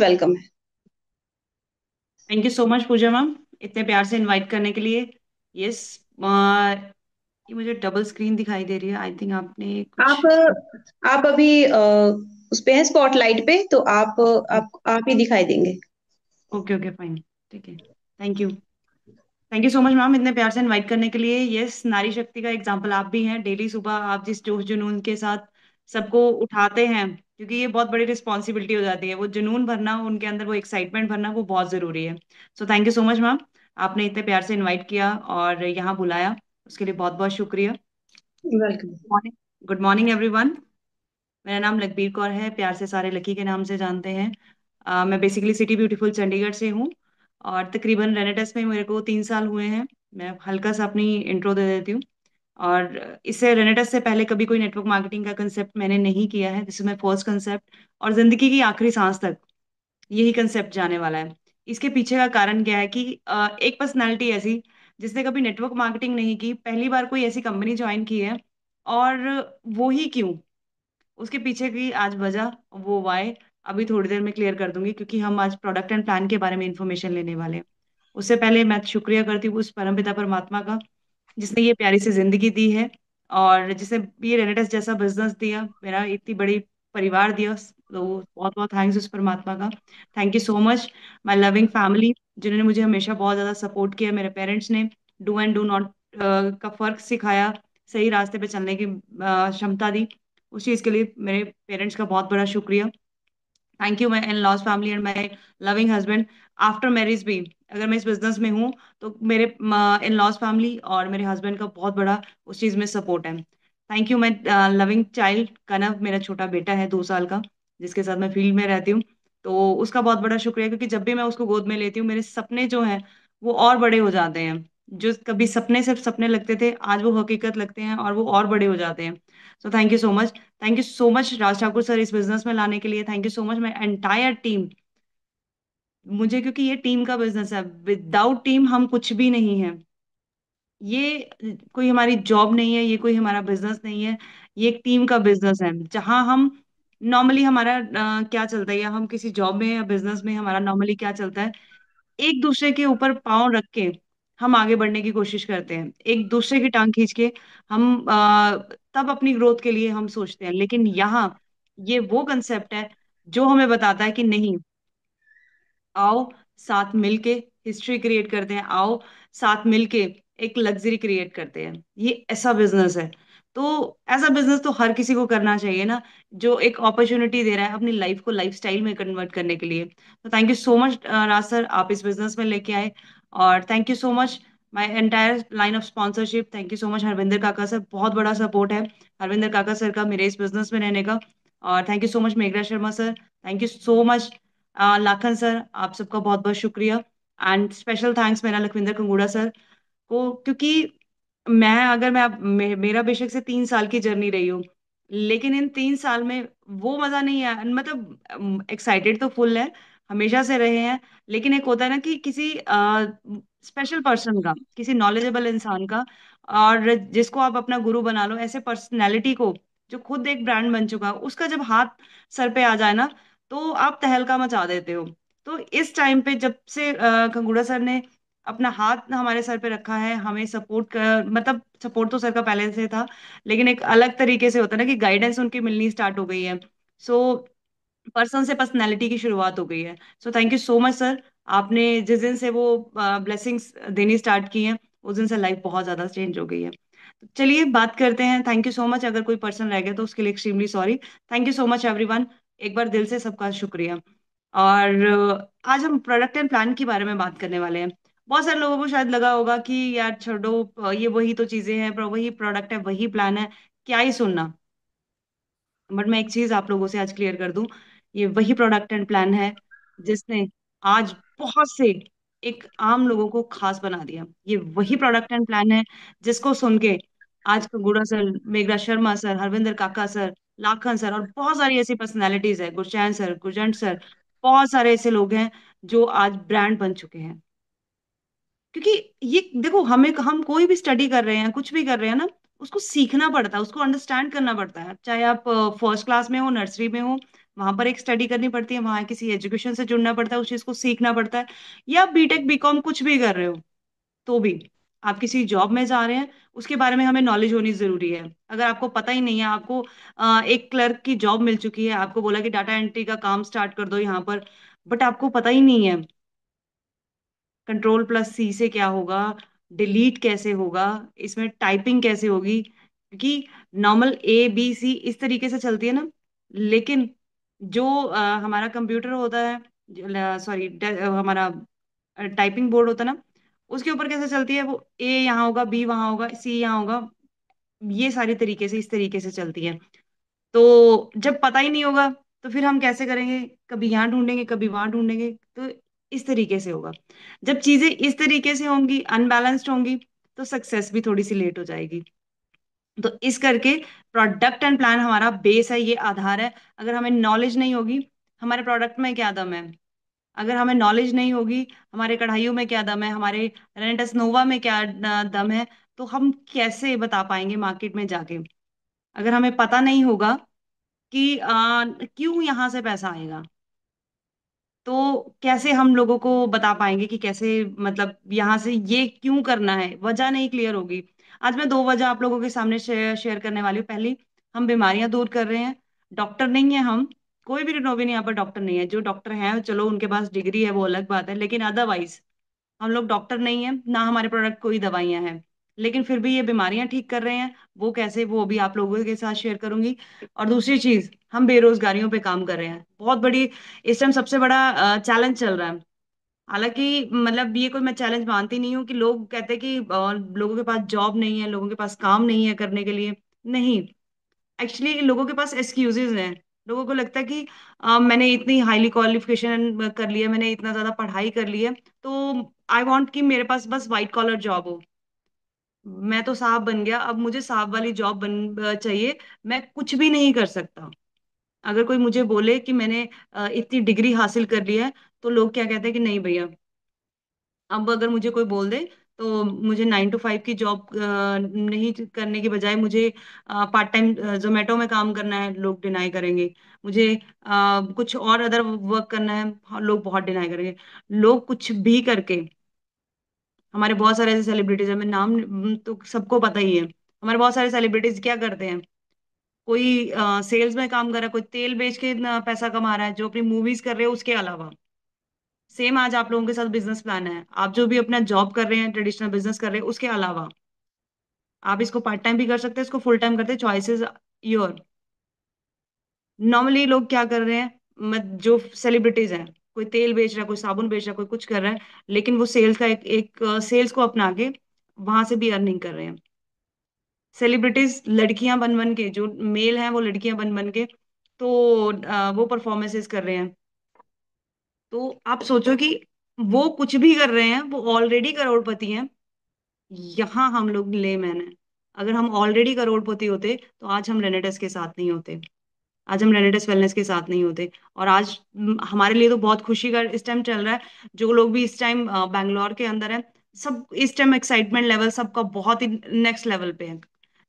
Welcome है। Thank you so much Puja ma'am, इतने प्यार से इनवाइट करने के लिए। यस। ये मुझे डबल स्क्रीन दिखाई दे रही है, आई थिंक आपने कुछ। आप अभी उस पे हैं स्पॉटलाइट पे, तो आप ही दिखाई देंगे। Okay okay fine. ठीक है। Thank you so much ma'am, इतने प्यार से इनवाइट करने के लिए। यस, नारी शक्ति का एग्जाम्पल आप भी हैं। डेली सुबह आप जिस जोश जुनून के साथ सबको उठाते हैं, क्योंकि ये बहुत बड़ी रिस्पॉन्सिबिलिटी हो जाती है। वो जुनून भरना उनके अंदर, वो एक्साइटमेंट भरना, वो बहुत जरूरी है। So thank you so much ma'am, आपने इतने प्यार से इनवाइट किया और यहाँ बुलाया, उसके लिए बहुत बहुत शुक्रिया। Welcome. Morning. Good morning everyone. मेरा नाम लखबीर कौर है, प्यार से सारे लकी के नाम से जानते हैं। मैं बेसिकली सिटी ब्यूटीफुल चंडीगढ़ से हूँ और तकरीबन रेनेडस में मेरे को 3 साल हुए हैं। मैं हल्का सा अपनी इंट्रो दे देती हूँ। और इससे रेनेडस से पहले कभी कोई नेटवर्क मार्केटिंग का कंसेप्ट मैंने नहीं किया है, this is my first concept. और जिंदगी की आखिरी सांस तक यही कंसेप्ट जाने वाला है। इसके पीछे का कारण क्या है कि एक पर्सनालिटी ऐसी जिसने कभी नेटवर्क मार्केटिंग नहीं की, पहली बार कोई ऐसी कंपनी ज्वाइन की है। और वो ही क्यों, उसके पीछे की आज वजह, वो वाई अभी थोड़ी देर में क्लियर कर दूंगी, क्योंकि हम आज प्रोडक्ट एंड प्लान के बारे में इंफॉर्मेशन लेने वाले हैं। उससे पहले मैं शुक्रिया करती हूँ उस परमपिता परमात्मा का, जिसने ये प्यारी सी जिंदगी दी है और जिसने ये रेनेटेस जैसा बिजनेस दिया, मेरा इतनी बड़ी परिवार दिया। तो बहुत बहुत थैंक्स उस परमात्मा का। Thank you so much my loving family, जिन्होंने मुझे हमेशा बहुत ज़्यादा सपोर्ट किया। मेरे पेरेंट्स ने डू एंड डू नॉट का फर्क सिखाया, सही रास्ते पे चलने की क्षमता दी। उस चीज़ के लिए मेरे पेरेंट्स का बहुत बड़ा शुक्रिया। Thank you my in laws family and my loving husband. After marriage भी अगर मैं इस बिजनेस में हूँ, तो मेरे इन लॉज फैमिली और मेरे हस्बैंड का बहुत बड़ा उस चीज़ में सपोर्ट है। Thank you my loving child Kanav, मेरा छोटा बेटा है 2 साल का, जिसके साथ मैं फील्ड में रहती हूँ। तो उसका बहुत बड़ा शुक्रिया, क्योंकि जब भी मैं उसको गोद में लेती हूँ, मेरे सपने जो हैं वो और बड़े हो जाते हैं। जो कभी सपने सिर्फ सपने लगते थे, आज वो हकीकत लगते हैं और वो और बड़े हो जाते हैं। सो thank you so much. Thank you so much Raj Thakur sir इस बिजनेस में लाने के लिए। Thank you so much my entire team. मुझे, क्योंकि ये टीम का बिजनेस है, विदाउट टीम हम कुछ भी नहीं है। ये कोई हमारी जॉब नहीं है, ये कोई हमारा बिजनेस नहीं है। ये एक टीम का बिजनेस है, जहां हम नॉर्मली हमारा क्या चलता है, या हम किसी जॉब में या बिजनेस में हमारा नॉर्मली क्या चलता है, एक दूसरे के ऊपर पाँव रख के हम आगे बढ़ने की कोशिश करते हैं, एक दूसरे की टांग खींच के हम तब अपनी ग्रोथ के लिए हम सोचते हैं। लेकिन यहाँ ये वो कंसेप्ट है जो हमें बताता है कि नहीं, आओ साथ मिलके हिस्ट्री क्रिएट करते हैं, आओ साथ मिलके एक लग्जरी क्रिएट करते हैं। ये ऐसा बिजनेस है। तो ऐसा बिजनेस तो हर किसी को करना चाहिए ना, जो एक अपॉर्चुनिटी दे रहा है अपनी लाइफ को लाइफस्टाइल में कन्वर्ट करने के लिए। तो thank you so much Raj sir, आप इस बिजनेस में लेके आए। और thank you so much my entire line of sponsorship. Thank you so much Harvinder काका सर, बहुत बड़ा सपोर्ट है हरविंदर काका सर का मेरे इस बिजनेस में रहने का। और थैंक यू सो मच मेघरा Sharma sir. Thank you so much Lakhan sir, आप सबका बहुत बहुत शुक्रिया। एंड स्पेशल थैंक्स मेरा लखविंदर कंगूड़ा सर को, क्योंकि मेरा बेशक से 3 साल की जर्नी रही हो, लेकिन इन 3 साल में वो मजा नहीं आया। मतलब एक्साइटेड तो फुल है, हमेशा से रहे हैं। लेकिन एक होता है ना कि किसी स्पेशल पर्सन का, किसी नॉलेजेबल इंसान का, और जिसको आप अपना गुरु बना लो, ऐसे पर्सनैलिटी को जो खुद एक ब्रांड बन चुका है, उसका जब हाथ सर पे आ जाए ना, तो आप तहलका मचा देते हो। तो इस टाइम पे जब से कंगूड़ा सर ने अपना हाथ हमारे सर पे रखा है, हमें सपोर्ट कर, मतलब सपोर्ट तो सर का पहले से था, लेकिन एक अलग तरीके से होता है ना कि गाइडेंस उनकी मिलनी स्टार्ट हो गई है। सो पर्सन से पर्सनैलिटी की शुरुआत हो गई है। So thank you so much sir. आपने जिस दिन से वो ब्लेसिंग्स देनी स्टार्ट की हैं, उस दिन से लाइफ बहुत ज्यादा चेंज हो गई है। तो चलिए बात करते हैं। थैंक यू सो मच, अगर कोई पर्सन रह गया तो उसके लिए extremely sorry. Thank you so much everyone, एक बार दिल से सबका शुक्रिया। और आज हम प्रोडक्ट एंड प्लान के बारे में बात करने वाले हैं। बहुत सारे लोगों को शायद लगा होगा कि यार छोड़ो, ये वही तो चीजें हैं, वही प्रोडक्ट है, वही प्लान है, क्या ही सुनना। बट मैं एक चीज आप लोगों से आज क्लियर कर दूं, ये वही प्रोडक्ट एंड प्लान है जिसने आज बहुत से एक आम लोगों को खास बना दिया। ये वही प्रोडक्ट एंड प्लान है जिसको सुन के आज गुड़ा सर, मेघरा शर्मा सर, हरविंदर काका सर, लाखन सर और बहुत सारी ऐसी पर्सनैलिटीज है, गुरचैन सर, गुरजंट सर, बहुत सारे ऐसे लोग हैं जो आज ब्रांड बन चुके हैं। क्योंकि ये देखो, हम कोई भी स्टडी कर रहे हैं, कुछ भी कर रहे हैं ना, उसको सीखना पड़ता है, उसको अंडरस्टैंड करना पड़ता है। चाहे आप फर्स्ट क्लास में हो, नर्सरी में हो, वहां पर एक स्टडी करनी पड़ती है, वहां किसी एजुकेशन से जुड़ना पड़ता है, उस चीज को सीखना पड़ता है। या बीटेक बीकॉम कुछ भी कर रहे हो तो भी आप किसी जॉब में जा रहे हैं, उसके बारे में हमें नॉलेज होनी जरूरी है। अगर आपको पता ही नहीं है, आपको एक क्लर्क की जॉब मिल चुकी है, आपको बोला कि डाटा एंट्री का काम स्टार्ट कर दो यहाँ पर, बट आपको पता ही नहीं है कंट्रोल+C से क्या होगा, डिलीट कैसे होगा, इसमें टाइपिंग कैसे होगी, क्योंकि नॉर्मल A B C इस तरीके से चलती है ना, लेकिन जो हमारा कंप्यूटर होता है, सॉरी हमारा टाइपिंग बोर्ड होता है ना, उसके ऊपर कैसे चलती है, वो A यहाँ होगा, B वहाँ होगा, C यहाँ होगा, ये सारी तरीके से इस तरीके से चलती है। तो जब पता ही नहीं होगा तो फिर हम कैसे करेंगे, कभी यहाँ ढूंढेंगे कभी वहां ढूंढेंगे, तो इस तरीके से होगा। जब चीजें इस तरीके से होंगी, अनबैलेंस्ड होंगी, तो सक्सेस भी थोड़ी सी लेट हो जाएगी। तो इस करके प्रोडक्ट एंड प्लान हमारा बेस है, ये आधार है। अगर हमें नॉलेज नहीं होगी हमारे प्रोडक्ट में क्या दम है, अगर हमें नॉलेज नहीं होगी हमारे कढ़ाइयों में क्या दम है, हमारे रेनेटस नोवा में क्या दम है, तो हम कैसे बता पाएंगे मार्केट में जाके। अगर हमें पता नहीं होगा कि क्यों यहाँ से पैसा आएगा, तो कैसे हम लोगों को बता पाएंगे कि कैसे, मतलब यहाँ से ये क्यों करना है, वजह नहीं क्लियर होगी। आज मैं दो वजह आप लोगों के सामने शेयर शेयर करने वाली हूँ। पहली, हम बीमारियां दूर कर रहे हैं, डॉक्टर नहीं है हम, कोई भी रिनोविन यहाँ पर डॉक्टर नहीं है। जो डॉक्टर हैं चलो उनके पास डिग्री है वो अलग बात है, लेकिन अदरवाइज हम लोग डॉक्टर नहीं है ना, हमारे प्रोडक्ट कोई दवाइयां हैं, लेकिन फिर भी ये बीमारियां ठीक कर रहे हैं। वो कैसे, वो भी आप लोगों के साथ शेयर करूंगी। और दूसरी चीज, हम बेरोजगारियों पे काम कर रहे हैं, बहुत बड़ी इस टाइम सबसे बड़ा चैलेंज चल रहा है। हालांकि मतलब ये कोई मैं चैलेंज मानती नहीं हूँ कि लोग कहते हैं कि लोगों के पास जॉब नहीं है, लोगों के पास काम नहीं है करने के लिए। नहीं, एक्चुअली लोगों के पास एक्सक्यूजेज हैं। लोगों को लगता है कि मैंने इतनी हाईली क्वालिफिकेशन कर लिया, मैंने इतना ज्यादा पढ़ाई कर ली है, तो आई वांट कि मेरे पास बस वाइट कॉलर जॉब हो। मैं तो साहब बन गया, अब मुझे साहब वाली जॉब चाहिए, मैं कुछ भी नहीं कर सकता। अगर कोई मुझे बोले कि मैंने इतनी डिग्री हासिल कर ली है, तो लोग क्या कहते हैं कि नहीं भैया। अब अगर मुझे कोई बोल दे तो मुझे 9 to 5 की जॉब नहीं करने की बजाय मुझे पार्ट टाइम जोमेटो में काम करना है, लोग डिनाई करेंगे। मुझे कुछ और अदर वर्क करना है, हाँ, लोग बहुत डिनाई करेंगे। लोग कुछ भी करके, हमारे बहुत सारे ऐसे सेलिब्रिटीज हैं, मैं नाम तो सबको पता ही है। हमारे बहुत सारे सेलिब्रिटीज क्या करते हैं, कोई सेल्स में काम कर रहा है, कोई तेल बेच के पैसा कमा रहा है, जो अपनी मूवीज कर रहे हैं उसके अलावा। सेम आज आप लोगों के साथ बिजनेस प्लान है, आप जो भी अपना जॉब कर रहे हैं, ट्रेडिशनल बिजनेस कर रहे हैं, उसके अलावा आप इसको पार्ट टाइम भी कर सकते हैं, इसको फुल टाइम करते हैं, चॉइसेस योर। नॉर्मली लोग क्या कर रहे हैं, जो सेलिब्रिटीज हैं, कोई तेल बेच रहा है, कोई साबुन बेच रहा है, कोई कुछ कर रहा है, लेकिन वो सेल्स का एक सेल्स को अपना के वहां से भी अर्निंग कर रहे हैं। सेलिब्रिटीज लड़कियां बन बन के, जो मेल हैं वो लड़कियां बन बन के, तो वो परफॉर्मेंसेस कर रहे हैं। तो आप सोचो कि वो कुछ भी कर रहे हैं, वो ऑलरेडी करोड़पति हैं, यहाँ हम लोग लेमैन हैं। अगर हम ऑलरेडी करोड़पति होते तो आज हम रेनेटस के साथ नहीं होते, आज हम रेनेटस वेलनेस के साथ नहीं होते। और आज हमारे लिए तो बहुत खुशी का इस टाइम चल रहा है। जो लोग भी इस टाइम बैंगलोर के अंदर है, सब इस टाइम एक्साइटमेंट लेवल सबका बहुत ही नेक्स्ट लेवल पे है।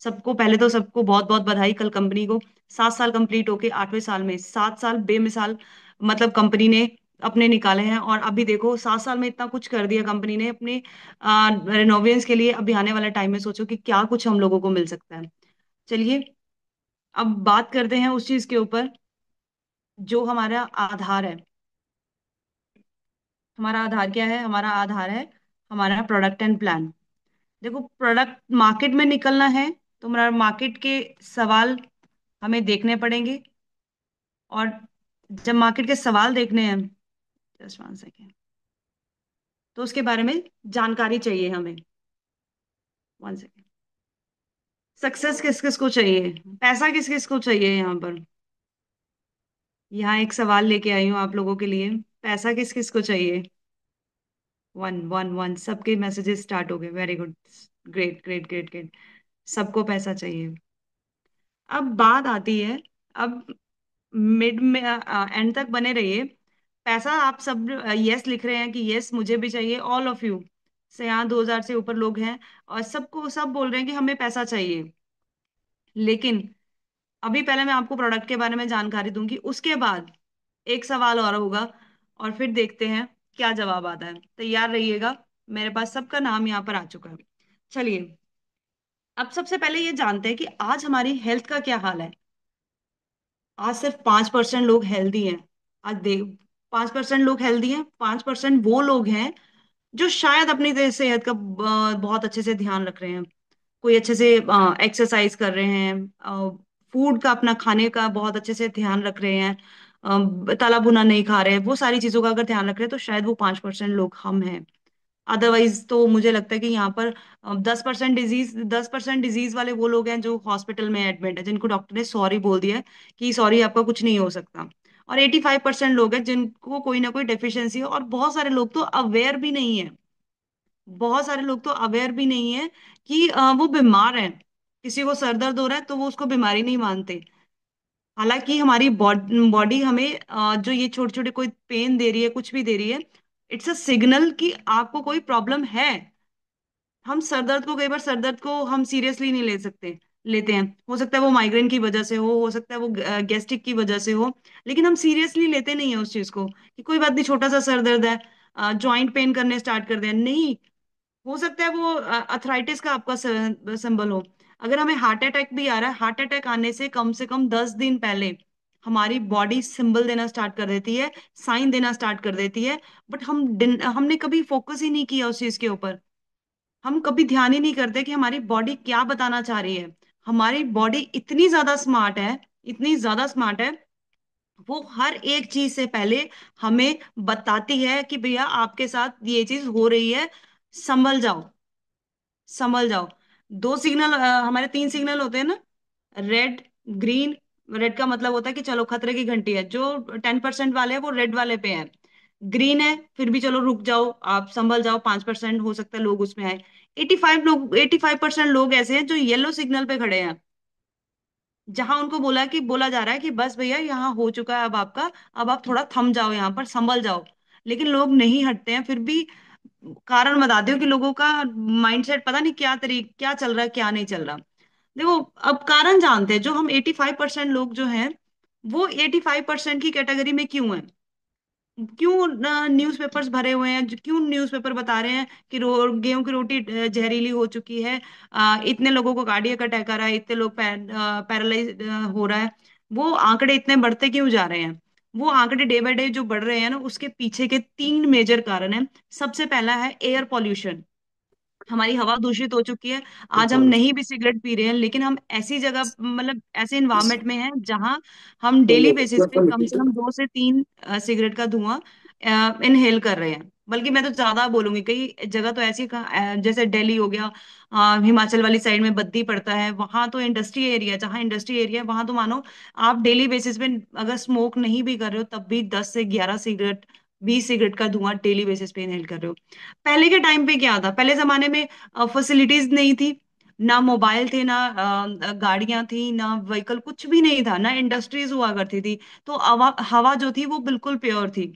सबको पहले तो सबको बहुत बहुत बधाई, कल कंपनी को 7 साल कंप्लीट होके 8वें साल में 7 साल बेमिसाल, मतलब कंपनी ने अपने निकाले हैं। और अभी देखो 7 साल में इतना कुछ कर दिया कंपनी ने अपने रेनोवेंस के लिए। अभी आने वाले टाइम में सोचो कि क्या कुछ हम लोगों को मिल सकता है। चलिए, अब बात करते हैं उस चीज के ऊपर जो हमारा आधार है। हमारा आधार क्या है, हमारा आधार है हमारा प्रोडक्ट एंड प्लान। देखो, प्रोडक्ट मार्केट में निकलना है तो हमारा मार्केट के सवाल हमें देखने पड़ेंगे। और जब मार्केट के सवाल देखने हैं, जस्ट वन सेकेंड, तो उसके बारे में जानकारी चाहिए हमें। One second. सक्सेस किस किस को चाहिए, पैसा किस किस को चाहिए यहाँ पर। यहाँ एक सवाल लेके आई हूँ आप लोगों के लिए, पैसा किस किस को चाहिए। वन वन वन, सबके मैसेजेस स्टार्ट हो गए, very good, great great great great. सबको पैसा चाहिए। अब बात आती है, अब मिड में एंड तक बने रहिए। पैसा आप सब यस लिख रहे हैं कि यस मुझे भी चाहिए, ऑल ऑफ यू से यहाँ 2000 से ऊपर लोग हैं, और सबको सब बोल रहे हैं कि हमें पैसा चाहिए। लेकिन अभी पहले मैं आपको प्रोडक्ट के बारे में जानकारी दूंगी, उसके बाद एक सवाल और होगा, और फिर देखते हैं क्या जवाब आता है। तैयार रहिएगा, मेरे पास सबका नाम यहाँ पर आ चुका है। चलिए, अब सबसे पहले ये जानते हैं कि आज हमारी हेल्थ का क्या हाल है। आज सिर्फ 5% लोग हेल्दी हैं। आज देख, 5% लोग हेल्दी हैं, 5% वो लोग हैं जो शायद अपनी सेहत का बहुत अच्छे से ध्यान रख रहे हैं। कोई अच्छे से एक्सरसाइज कर रहे हैं, फूड का, अपना खाने का बहुत अच्छे से ध्यान रख रहे हैं, तला भुना नहीं खा रहे हैं, वो सारी चीजों का अगर ध्यान रख रहे हैं तो शायद वो 5% लोग हम हैं। अदरवाइज तो मुझे लगता है कि यहाँ पर 10% डिजीज वाले वो लोग हैं जो हॉस्पिटल में एडमिट है, जिनको डॉक्टर ने सॉरी बोल दिया है कि सॉरी आपका कुछ नहीं हो सकता। और 85% लोग हैं जिनको कोई ना कोई डेफिशिएंसी है, और बहुत सारे लोग तो अवेयर भी नहीं है। बहुत सारे लोग तो अवेयर भी नहीं है कि वो बीमार हैं। किसी को सर दर्द हो रहा है तो वो उसको बीमारी नहीं मानते। हालांकि हमारी बॉडी हमें जो ये छोटे छोटे कोई पेन दे रही है, कुछ भी दे रही है, इट्स अ सिग्नल कि आपको कोई प्रॉब्लम है। हम सर दर्द को, कई बार सर दर्द को हम सीरियसली नहीं ले सकते, लेते हैं। हो सकता है वो माइग्रेन की वजह से हो सकता है वो गैस्ट्रिक की वजह से हो, लेकिन हम सीरियसली लेते नहीं है उस चीज को कि कोई बात नहीं, छोटा सा सर दर्द है, जॉइंट पेन करने स्टार्ट कर दें, नहीं। हो सकता है वो अथराइटिस का आपका सिंबल हो। अगर हमें हार्ट अटैक भी आ रहा है, हार्ट अटैक आने से कम 10 दिन पहले हमारी बॉडी सिंबल देना स्टार्ट कर देती है, साइन देना स्टार्ट कर देती है। बट हमने कभी फोकस ही नहीं किया उस चीज के ऊपर। हम कभी ध्यान ही नहीं करते कि हमारी बॉडी क्या बताना चाह रही है। हमारी बॉडी इतनी ज्यादा स्मार्ट है, इतनी ज्यादा स्मार्ट है, वो हर एक चीज से पहले हमें बताती है कि भैया आपके साथ ये चीज हो रही है, संभल जाओ, संभल जाओ। दो सिग्नल, हमारे 3 सिग्नल होते हैं ना, रेड, ग्रीन। रेड का मतलब होता है कि चलो खतरे की घंटी है, जो 10% वाले हैं वो रेड वाले पे हैं। ग्रीन है, फिर भी चलो रुक जाओ, आप संभल जाओ, 5% हो सकता है लोग उसमें आए। 85% लोग ऐसे हैं जो येलो सिग्नल पे खड़े हैं, जहां उनको बोला जा रहा है कि बस भैया यहाँ हो चुका है अब आपका, अब आप थोड़ा थम जाओ, यहाँ पर संभल जाओ। लेकिन लोग नहीं हटते हैं, फिर भी कारण बताती हूँ कि लोगों का माइंडसेट पता नहीं क्या चल रहा है, क्या नहीं चल रहा। देखो, अब कारण जानते हैं, जो हम 85% लोग जो हैं, वो 85% की कैटेगरी में क्यों हैं। क्यों न्यूज़पेपर्स भरे हुए हैं, क्यों न्यूज़पेपर बता रहे हैं कि गेहूं की रोटी जहरीली हो चुकी है, इतने लोगों को कार्डियक अटैक आ रहा है, इतने लोग पैरालाइज हो रहा है। वो आंकड़े इतने बढ़ते क्यों जा रहे हैं। वो आंकड़े डे बाय डे जो बढ़ रहे हैं ना, उसके पीछे के 3 मेजर कारण हैं। सबसे पहला है एयर पॉल्यूशन। हमारी हवा दूषित हो चुकी है। आज हम नहीं भी सिगरेट पी रहे हैं, लेकिन हम ऐसी जगह, मतलब ऐसे इन्वायरमेंट में हैं जहां हम डेली बेसिस पे कम से कम 2 से 3 सिगरेट का धुआं इनहेल कर रहे हैं। बल्कि मैं तो ज्यादा बोलूंगी, कई जगह तो ऐसी जैसे दिल्ली हो गया, हिमाचल वाली साइड में बद्दी पड़ता है, वहां तो इंडस्ट्री एरिया, जहां इंडस्ट्री एरिया है वहां तो मानो आप डेली बेसिस पे अगर स्मोक नहीं भी कर रहे हो तब भी 10 से 11 सिगरेट, 20 सिगरेट का धुआं डेली बेसिस पे इनहेल कर रहे हो। पहले के टाइम पे क्या था, पहले जमाने में फैसिलिटीज नहीं थी, ना मोबाइल थे, ना गाड़ियां थी, ना व्हीकल, कुछ भी नहीं था, ना इंडस्ट्रीज हुआ करती थी। तो हवा हवा जो थी वो बिल्कुल प्योर थी।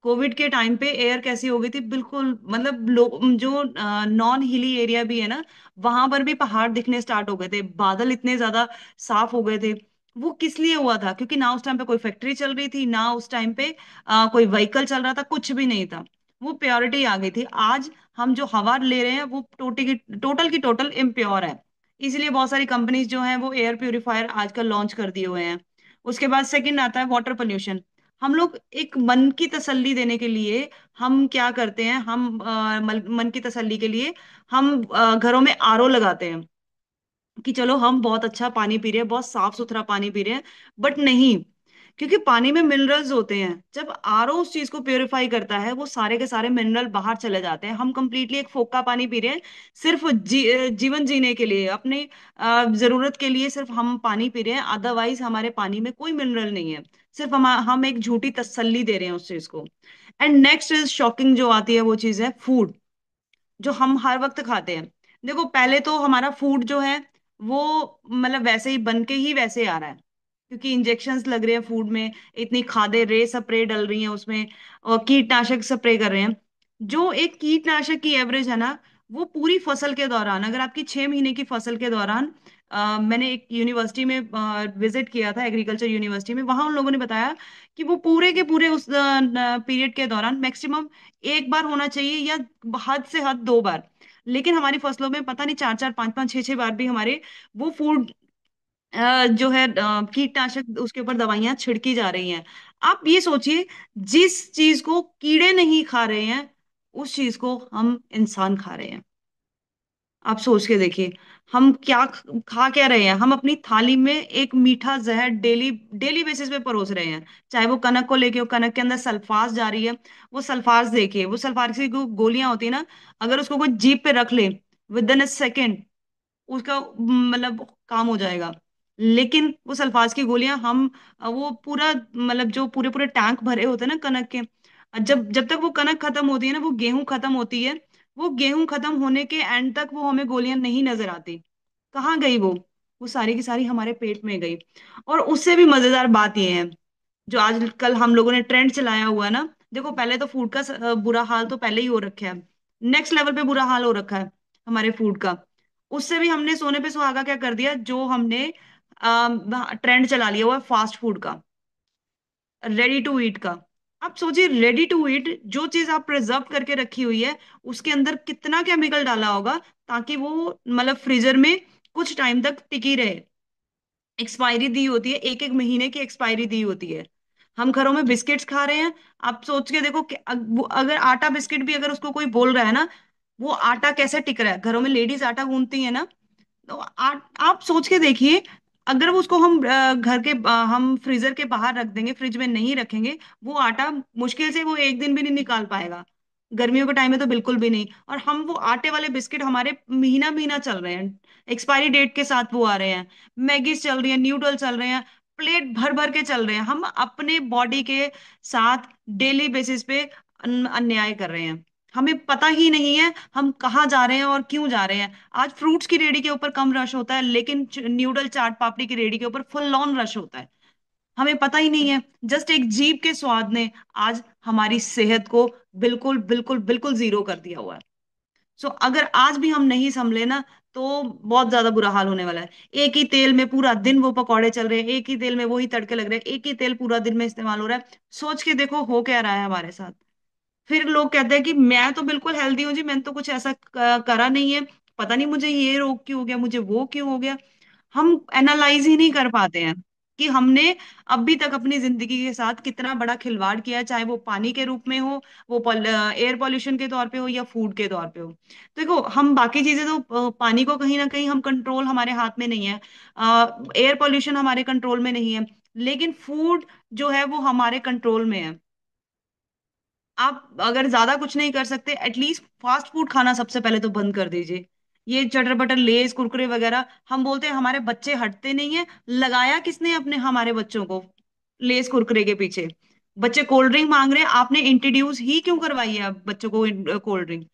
कोविड के टाइम पे एयर कैसी हो गई थी, बिल्कुल मतलब जो नॉन हिली एरिया भी है ना, वहां पर भी पहाड़ दिखने स्टार्ट हो गए थे, बादल इतने ज्यादा साफ हो गए थे। वो किस लिए हुआ था, क्योंकि ना उस टाइम पे कोई फैक्ट्री चल रही थी, ना उस टाइम पे कोई व्हीकल चल रहा था, कुछ भी नहीं था। वो प्योरिटी आ गई थी। आज हम जो हवा ले रहे हैं वो टोटल की टोटल इम्प्योर है। इसलिए बहुत सारी कंपनीज जो हैं वो एयर प्यूरिफायर आजकल लॉन्च कर दिए हुए हैं। उसके बाद सेकंड आता है वाटर पोल्यूशन। हम लोग एक मन की तसल्ली देने के लिए हम क्या करते हैं, हम मन की तसल्ली के लिए हम घरों में आरओ लगाते हैं कि चलो हम बहुत अच्छा पानी पी रहे हैं, बहुत साफ सुथरा पानी पी रहे हैं। बट नहीं, क्योंकि पानी में मिनरल्स होते हैं। जब आरओ उस चीज को प्योरीफाई करता है, वो सारे के सारे मिनरल बाहर चले जाते हैं। हम कंप्लीटली एक फोका पानी पी रहे हैं, सिर्फ जीवन जीने के लिए, अपने जरूरत के लिए सिर्फ हम पानी पी रहे हैं। अदरवाइज हमारे पानी में कोई मिनरल नहीं है। सिर्फ हम एक झूठी तसल्ली दे रहे हैं उस चीज को। एंड नेक्स्ट इज शॉकिंग जो आती है, वो चीज है फूड, जो हम हर वक्त खाते हैं। देखो, पहले तो हमारा फूड जो है वो मतलब वैसे ही बन के ही वैसे आ रहा है, क्योंकि इंजेक्शन्स लग रहे हैं फूड में, इतनी खादे रे स्प्रे डल रही हैं उसमें, और कीटनाशक स्प्रे कर रहे हैं। जो एक कीटनाशक की एवरेज है ना, वो पूरी फसल के दौरान, अगर आपकी 6 महीने की फसल के दौरान मैंने एक यूनिवर्सिटी में विजिट किया था, एग्रीकल्चर यूनिवर्सिटी में। वहां उन लोगों ने बताया कि वो पूरे के पूरे उस पीरियड के दौरान मैक्सिमम एक बार होना चाहिए, या हद से हद दो बार। लेकिन हमारी फसलों में पता नहीं चार चार पांच पांच छह छह बार भी हमारे वो फूड जो है कीटनाशक उसके ऊपर दवाइयां छिड़की जा रही हैं। आप ये सोचिए, जिस चीज को कीड़े नहीं खा रहे हैं उस चीज को हम इंसान खा रहे हैं। आप सोच के देखिए, हम क्या खा क्या रहे हैं। हम अपनी थाली में एक मीठा जहर डेली डेली बेसिस पे परोस रहे हैं। चाहे वो कनक को लेके हो, कनक के अंदर सल्फास जा रही है। वो सल्फास देखिए, वो सल्फास की गोलियां होती है ना, अगर उसको कोई जीभ पे रख ले, विद इन अ सेकेंड उसका मतलब काम हो जाएगा। लेकिन वो सल्फास की गोलियां हम वो पूरा मतलब जो पूरे पूरे टैंक भरे होते हैं ना कनक के, जब जब तक वो कनक खत्म होती है ना, वो गेहूं खत्म होती है, वो गेहूं खत्म होने के एंड तक वो हमें गोलियां नहीं नजर आती। कहाँ गई वो सारी की सारी हमारे पेट में गई। और उससे भी मजेदार बात यह है, जो आजकल हम लोगों ने ट्रेंड चलाया हुआ है ना, देखो पहले तो फूड का बुरा हाल तो पहले ही हो रखा है, नेक्स्ट लेवल पे बुरा हाल हो रखा है हमारे फूड का। उससे भी हमने सोने पे सुहागा क्या कर दिया, जो हमने ट्रेंड चला लिया हुआ है फास्ट फूड का, रेडी टू ईट का। आप सोचिए, रेडी टू ईट जो चीज आप प्रिजर्व करके रखी हुई है, उसके अंदर कितना केमिकल डाला होगा ताकि वो मतलब फ्रीजर में कुछ टाइम तक टिकी रहे। एक्सपायरी दी होती है, एक एक महीने की एक्सपायरी दी होती है। हम घरों में बिस्किट्स खा रहे हैं। आप सोच के देखो कि अगर आटा बिस्किट भी अगर उसको कोई बोल रहा है ना, वो आटा कैसे टिक रहा है। घरों में लेडीज आटा गूंथती है ना, तो आप सोच के देखिए, अगर वो उसको हम घर के हम फ्रीजर के बाहर रख देंगे, फ्रिज में नहीं रखेंगे, वो आटा मुश्किल से वो एक दिन भी नहीं निकाल पाएगा। गर्मियों के टाइम में तो बिल्कुल भी नहीं। और हम वो आटे वाले बिस्किट हमारे महीना महीना चल रहे हैं, एक्सपायरी डेट के साथ वो आ रहे हैं। मैगीज चल रही है, न्यूडल चल रहे हैं, प्लेट भर भर के चल रहे हैं। हम अपने बॉडी के साथ डेली बेसिस पे अन्याय कर रहे हैं। हमें पता ही नहीं है हम कहाँ जा रहे हैं और क्यों जा रहे हैं। आज फ्रूट्स की रेडी के ऊपर कम रश होता है, लेकिन न्यूडल चाट पापड़ी की रेडी के ऊपर फुल ऑन रश होता है। हमें पता ही नहीं है, जस्ट एक जीभ के स्वाद ने आज हमारी सेहत को बिल्कुल बिल्कुल बिल्कुल जीरो कर दिया हुआ है। सो अगर आज भी हम नहीं संभले ना, तो बहुत ज्यादा बुरा हाल होने वाला है। एक ही तेल में पूरा दिन वो पकौड़े चल रहे हैं, एक ही तेल में वही तड़के लग रहे हैं, एक ही तेल पूरा दिन में इस्तेमाल हो रहा है। सोच के देखो हो क्या रहा है हमारे साथ। फिर लोग कहते हैं कि मैं तो बिल्कुल हेल्दी हूँ जी, मैंने तो कुछ ऐसा करा नहीं है, पता नहीं मुझे ये रोग क्यों हो गया, मुझे वो क्यों हो गया। हम एनालाइज ही नहीं कर पाते हैं कि हमने अभी तक अपनी जिंदगी के साथ कितना बड़ा खिलवाड़ किया है, चाहे वो पानी के रूप में हो, वो एयर पॉल्यूशन के तौर पे हो, या फूड के तौर पे हो। देखो हम बाकी चीजें तो पानी को कहीं ना कहीं हम कंट्रोल हमारे हाथ में नहीं है, एयर पॉल्यूशन हमारे कंट्रोल में नहीं है, लेकिन फूड जो है वो हमारे कंट्रोल में है। आप अगर ज्यादा कुछ नहीं कर सकते, एटलीस्ट फास्ट फूड खाना सबसे पहले तो बंद कर दीजिए। ये चटर बटर लेज कुरकुरे वगैरह, हम बोलते हैं हमारे बच्चे हटते नहीं है। लगाया किसने अपने हमारे बच्चों को लेज कुरकुरे के पीछे? बच्चे कोल्ड ड्रिंक मांग रहे हैं, आपने इंट्रोड्यूस ही क्यों करवाई है बच्चों को कोल्ड ड्रिंक?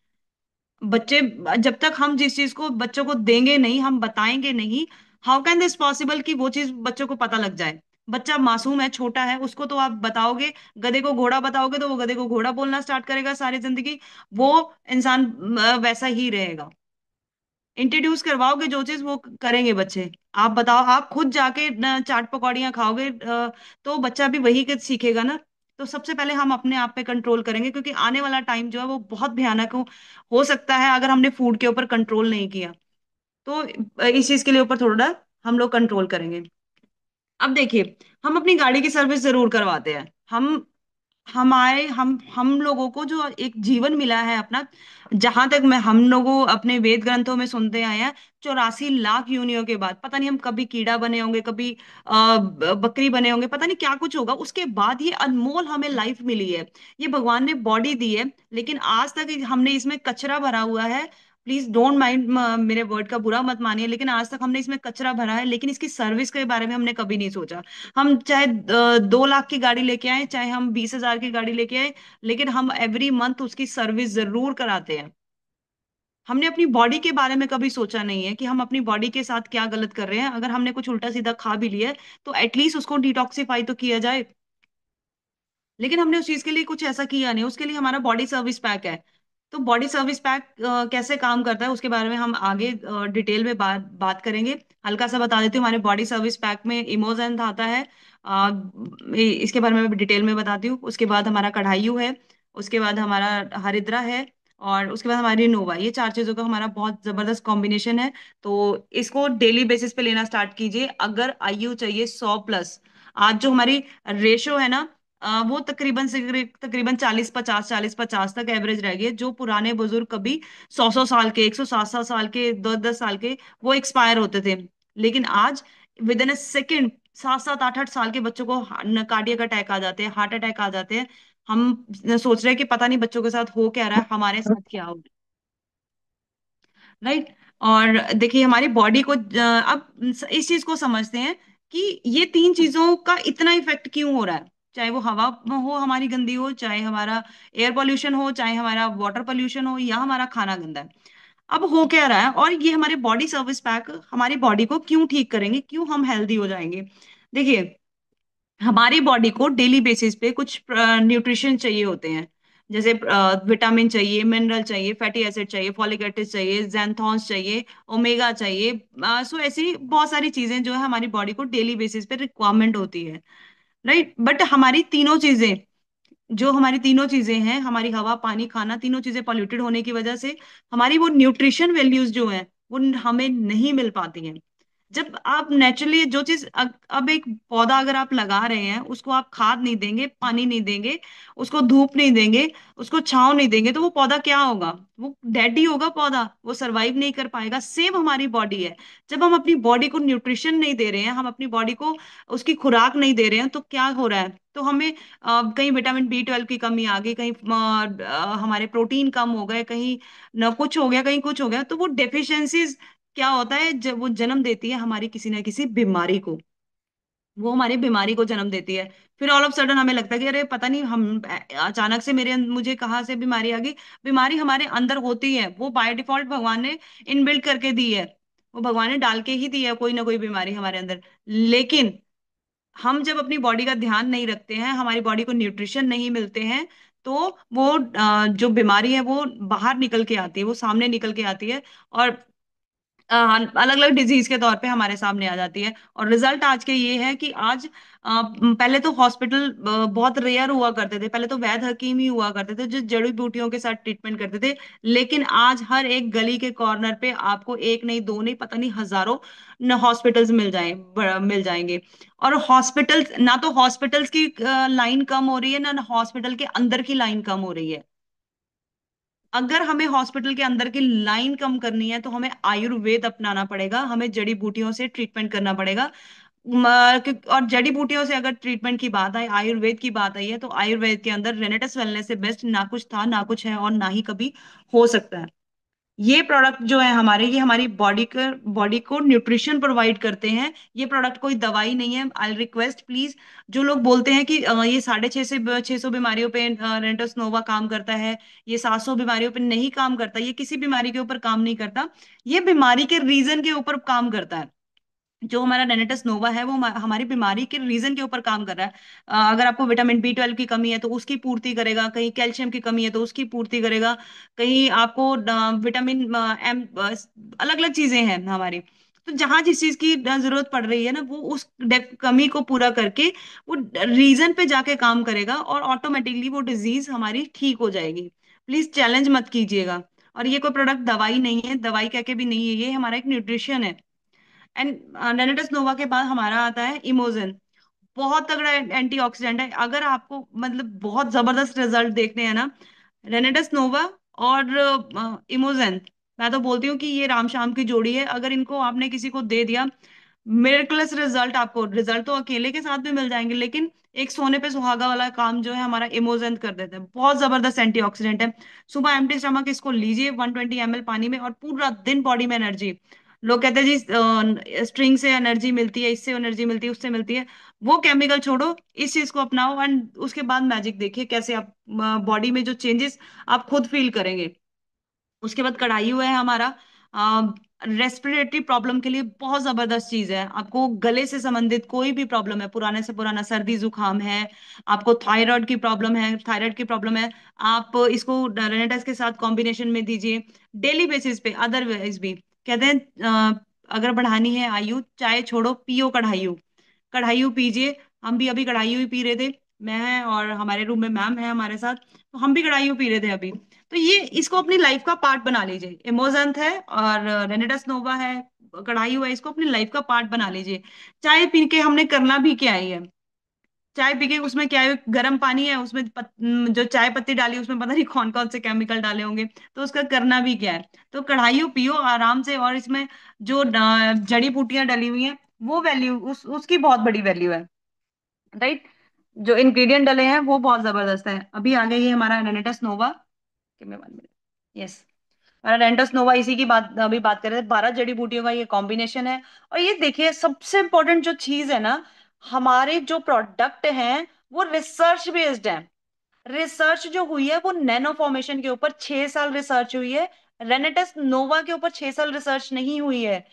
बच्चे, जब तक हम जिस चीज को बच्चों को देंगे नहीं, हम बताएंगे नहीं, हाउ कैन दिस पॉसिबल कि वो चीज बच्चों को पता लग जाए? बच्चा मासूम है, छोटा है, उसको तो आप बताओगे, गधे को घोड़ा बताओगे तो वो गधे को घोड़ा बोलना स्टार्ट करेगा सारी जिंदगी। वो इंसान वैसा ही रहेगा। इंट्रोड्यूस करवाओगे जो चीज, वो करेंगे बच्चे। आप बताओ, आप खुद जाके चाट पकौड़ियाँ खाओगे तो बच्चा भी वही के सीखेगा ना। तो सबसे पहले हम अपने आप पे कंट्रोल करेंगे, क्योंकि आने वाला टाइम जो है वो बहुत भयानक हो सकता है अगर हमने फूड के ऊपर कंट्रोल नहीं किया। तो इस चीज के लिए ऊपर थोड़ा हम लोग कंट्रोल करेंगे। अब देखिए, हम अपनी गाड़ी की सर्विस जरूर करवाते हैं। हम लोगों को जो एक जीवन मिला है अपना, जहां तक मैं हम लोगों अपने वेद ग्रंथों में सुनते आए हैं, 84 लाख योनियों के बाद पता नहीं हम कभी कीड़ा बने होंगे, कभी बकरी बने होंगे, पता नहीं क्या कुछ होगा, उसके बाद ये अनमोल हमें लाइफ मिली है। ये भगवान ने बॉडी दी है, लेकिन आज तक हमने इसमें कचरा भरा हुआ है। प्लीज डोंट माइंड, मेरे वर्ड का बुरा मत मानिए, लेकिन आज तक हमने इसमें कचरा भरा है, लेकिन इसकी सर्विस के बारे में हमने कभी नहीं सोचा। हम चाहे 2 लाख की गाड़ी लेके आए, चाहे हम 20,000 की गाड़ी लेके आए, लेकिन हम एवरी मंथ उसकी सर्विस जरूर कराते हैं। हमने अपनी बॉडी के बारे में कभी सोचा नहीं है कि हम अपनी बॉडी के साथ क्या गलत कर रहे हैं। अगर हमने कुछ उल्टा सीधा खा भी लिया है, तो एटलीस्ट उसको डिटॉक्सिफाई तो किया जाए। लेकिन हमने उस चीज के लिए कुछ ऐसा किया नहीं, उसके लिए हमारा बॉडी सर्विस पैक है। तो बॉडी सर्विस पैक कैसे काम करता है उसके बारे में हम आगे डिटेल में बात करेंगे। हल्का सा बता देती हूँ, हमारे बॉडी सर्विस पैक में इमोजेंथ आता है। अ, इसके बारे में मैं डिटेल में बताती हूँ। उसके बाद हमारा कढ़ाई है, उसके बाद हमारा हरिद्रा है, और उसके बाद हमारी नोवा। ये चार चीजों का हमारा बहुत जबरदस्त कॉम्बिनेशन है। तो इसको डेली बेसिस पे लेना स्टार्ट कीजिए। अगर आयु चाहिए 100 प्लस, आज जो हमारी रेशो है ना, वो तकरीबन से तकरीबन 40-50, 40-50 तक एवरेज रह गई है। जो पुराने बुजुर्ग कभी 100-100 साल के, 107-7 साल के, 10-10 साल के, वो एक्सपायर होते थे। लेकिन आज विद इन अ सेकेंड 7-7, 8-8 साल के बच्चों को कार्डियक अटैक आ जाते हैं, हार्ट अटैक आ जाते हैं। हम सोच रहे हैं कि पता नहीं बच्चों के साथ हो क्या रहा है, हमारे साथ क्या हो, राइट। और देखिए हमारी बॉडी को अब इस चीज को समझते हैं कि ये तीन चीजों का इतना इफेक्ट क्यों हो रहा है। चाहे वो हवा हो हमारी गंदी हो, चाहे हमारा एयर पोल्यूशन हो, चाहे हमारा वाटर पोल्यूशन हो, या हमारा खाना गंदा है। अब हो क्या रहा है, और ये हमारे बॉडी सर्विस पैक हमारी बॉडी को क्यों ठीक करेंगे, क्यों हम हेल्दी हो जाएंगे। देखिए, हमारी बॉडी को डेली बेसिस पे कुछ न्यूट्रिशन चाहिए होते हैं। जैसे विटामिन चाहिए, मिनरल चाहिए, फैटी एसिड चाहिए, फॉलिक एसिड चाहिए, जैंथॉन्स चाहिए, ओमेगा चाहिए। सो ऐसी बहुत सारी चीजें जो है हमारी बॉडी को डेली बेसिस पे रिक्वायरमेंट होती है, राइट। बट हमारी तीनों चीजें हैं, हमारी हवा, पानी, खाना, तीनों चीजें पॉल्यूटेड होने की वजह से हमारी वो न्यूट्रिशन वैल्यूज जो हैं वो हमें नहीं मिल पाती हैं। जब आप नेचुरली जो चीज अब एक पौधा अगर आप लगा रहे हैं, उसको आप खाद नहीं देंगे, पानी नहीं देंगे, उसको धूप नहीं देंगे, उसको छांव नहीं देंगे, तो वो पौधा क्या होगा? वो डेड ही होगा पौधा, वो सरवाइव नहीं कर पाएगा। सेम हमारी बॉडी है। जब हम अपनी बॉडी को न्यूट्रिशन नहीं दे रहे हैं, हम अपनी बॉडी को उसकी खुराक नहीं दे रहे हैं, तो क्या हो रहा है? तो हमें कहीं विटामिन B12 की कमी आ गई, कहीं हमारे प्रोटीन कम हो गए, कहीं न कुछ हो गया, कहीं कुछ हो गया। तो वो डेफिशिएंसीज क्या होता है, जब वो जन्म देती है हमारी किसी ना किसी बीमारी को, वो हमारी बीमारी को जन्म देती है। फिर ऑल ऑफ सडन हमें लगता है कि अरे पता नहीं, हम अचानक से मुझे कहाँ से बीमारी आ गई। बीमारी हमारे अंदर होती है, वो बाय डिफॉल्ट भगवान ने इनबिल्ट करके दी है। वो भगवान ने डाल के ही दी है कोई ना कोई बीमारी हमारे अंदर। लेकिन हम जब अपनी बॉडी का ध्यान नहीं रखते हैं, हमारी बॉडी को न्यूट्रिशन नहीं मिलते हैं, तो वो जो बीमारी है वो बाहर निकल के आती है, वो सामने निकल के आती है, और अलग अलग डिजीज के तौर पे हमारे सामने आ जाती है। और रिजल्ट आज के ये है कि आज पहले तो हॉस्पिटल बहुत रेयर हुआ करते थे, पहले तो वैद्य हकीम ही हुआ करते थे जो जड़ी बूटियों के साथ ट्रीटमेंट करते थे। लेकिन आज हर एक गली के कॉर्नर पे आपको एक नहीं, दो नहीं, पता नहीं हजारों न हॉस्पिटल्स मिल जाएंगे। और हॉस्पिटल्स, ना तो हॉस्पिटल्स की लाइन कम हो रही है, ना हॉस्पिटल के अंदर की लाइन कम हो रही है। अगर हमें हॉस्पिटल के अंदर की लाइन कम करनी है, तो हमें आयुर्वेद अपनाना पड़ेगा, हमें जड़ी बूटियों से ट्रीटमेंट करना पड़ेगा। और जड़ी बूटियों से अगर ट्रीटमेंट की बात आई, आयुर्वेद की बात आई है, तो आयुर्वेद के अंदर रेनेटस वेलनेस से बेस्ट ना कुछ था, ना कुछ है, और ना ही कभी हो सकता है। ये प्रोडक्ट जो है हमारे, ये हमारी बॉडी को न्यूट्रिशन प्रोवाइड करते हैं। ये प्रोडक्ट कोई दवाई नहीं है। आई रिक्वेस्ट प्लीज, जो लोग बोलते हैं कि ये 650 बीमारियों पे रेंटस नोवा काम करता है, ये 700 बीमारियों पे नहीं काम करता, ये किसी बीमारी के ऊपर काम नहीं करता। ये बीमारी के रीजन के ऊपर काम करता है। जो हमारा रेनेटस नोवा है वो हमारी बीमारी के रीजन के ऊपर काम कर रहा है। अगर आपको विटामिन B12 की कमी है तो उसकी पूर्ति करेगा, कहीं कैल्शियम की कमी है तो उसकी पूर्ति करेगा, कहीं आपको विटामिन M, अलग अलग चीजें हैं हमारी। तो जहां जिस चीज की जरूरत पड़ रही है ना, वो उस कमी को पूरा करके वो रीजन पे जाके काम करेगा, और ऑटोमेटिकली वो डिजीज हमारी ठीक हो जाएगी। प्लीज चैलेंज मत कीजिएगा। और ये कोई प्रोडक्ट दवाई नहीं है, दवाई कह के भी नहीं है, ये हमारा एक न्यूट्रिशन है। एंड रेनेटस नोवा के बाद हमारा आता है इमोजन। बहुत तगड़ा एंटीऑक्सीडेंट है। अगर आपको मतलब बहुत जबरदस्त रिजल्ट देखने हैं ना, रेनेटस नोवा और इमोजेन, मैं तो बोलती हूँ कि ये राम शाम की जोड़ी है। अगर इनको आपने किसी को दे दिया, मिरेकलस रिजल्ट, आपको रिजल्ट तो अकेले के साथ भी मिल जाएंगे, लेकिन एक सोने पे सुहागा वाला काम जो है हमारा इमोजेंट कर देता है। बहुत जबरदस्त एंटीऑक्सीडेंट है। सुबह एम्प्टी स्टमक इसको लीजिए 120 ml पानी में, और पूरा दिन बॉडी में एनर्जी। लोग कहते हैं जी स्ट्रिंग से एनर्जी मिलती है, इससे एनर्जी मिलती है, उससे मिलती है। वो केमिकल छोड़ो, इस चीज को अपनाओ, एंड उसके बाद मैजिक देखिए कैसे आप बॉडी में जो चेंजेस आप खुद फील करेंगे। उसके बाद कढ़ाई हुआ है हमारा। रेस्पिरेटरी प्रॉब्लम के लिए बहुत जबरदस्त चीज है। आपको गले से संबंधित कोई भी प्रॉब्लम है, पुराने से पुराना सर्दी जुकाम है, आपको थायराइड की प्रॉब्लम है, आप इसको रेनेटस के साथ कॉम्बिनेशन में दीजिए डेली बेसिस पे। अदरवाइज भी कहते हैं अगर बढ़ानी है आयु, चाय छोड़ो पियो कढ़ाई, कढ़ाई पीजिए। हम भी अभी कढ़ाई ही पी रहे थे, मैं और हमारे रूम में मैम है हमारे साथ, तो हम भी कढ़ाई पी रहे थे अभी। तो ये इसको अपनी लाइफ का पार्ट बना लीजिए। इमोजेंथ है और रेनेडस नोवा है, कढ़ाई है, इसको अपनी लाइफ का पार्ट बना लीजिए। चाय पी के हमने करना भी क्या ही है? चाय पी के उसमें क्या है, गर्म पानी है उसमें जो चाय पत्ती डाली उसमें पता नहीं कौन कौन से केमिकल डाले होंगे, तो उसका करना भी क्या है? तो कढ़ाइयों पियो आराम से, और इसमें जो जड़ी बूटियां डली हुई हैं वो वैल्यू उसकी बहुत बड़ी वैल्यू है, राइट। जो इंग्रेडिएंट डले हैं वो बहुत जबरदस्त है। अभी आ गई है हमारा रेनेटस नोवा। Give me 1 minute. यस, हमारा रेनेटस नोवा, इसी की बात अभी बात कर रहे थे। 12 जड़ी बूटियों का ये कॉम्बिनेशन है। और ये देखिए सबसे इंपॉर्टेंट जो चीज है ना, हमारे जो प्रोडक्ट हैं वो रिसर्च बेस्ड है। रिसर्च जो हुई है वो नैनो फॉर्मेशन के ऊपर 6 साल रिसर्च हुई है। रेनेटस नोवा के ऊपर 6 साल रिसर्च नहीं हुई है,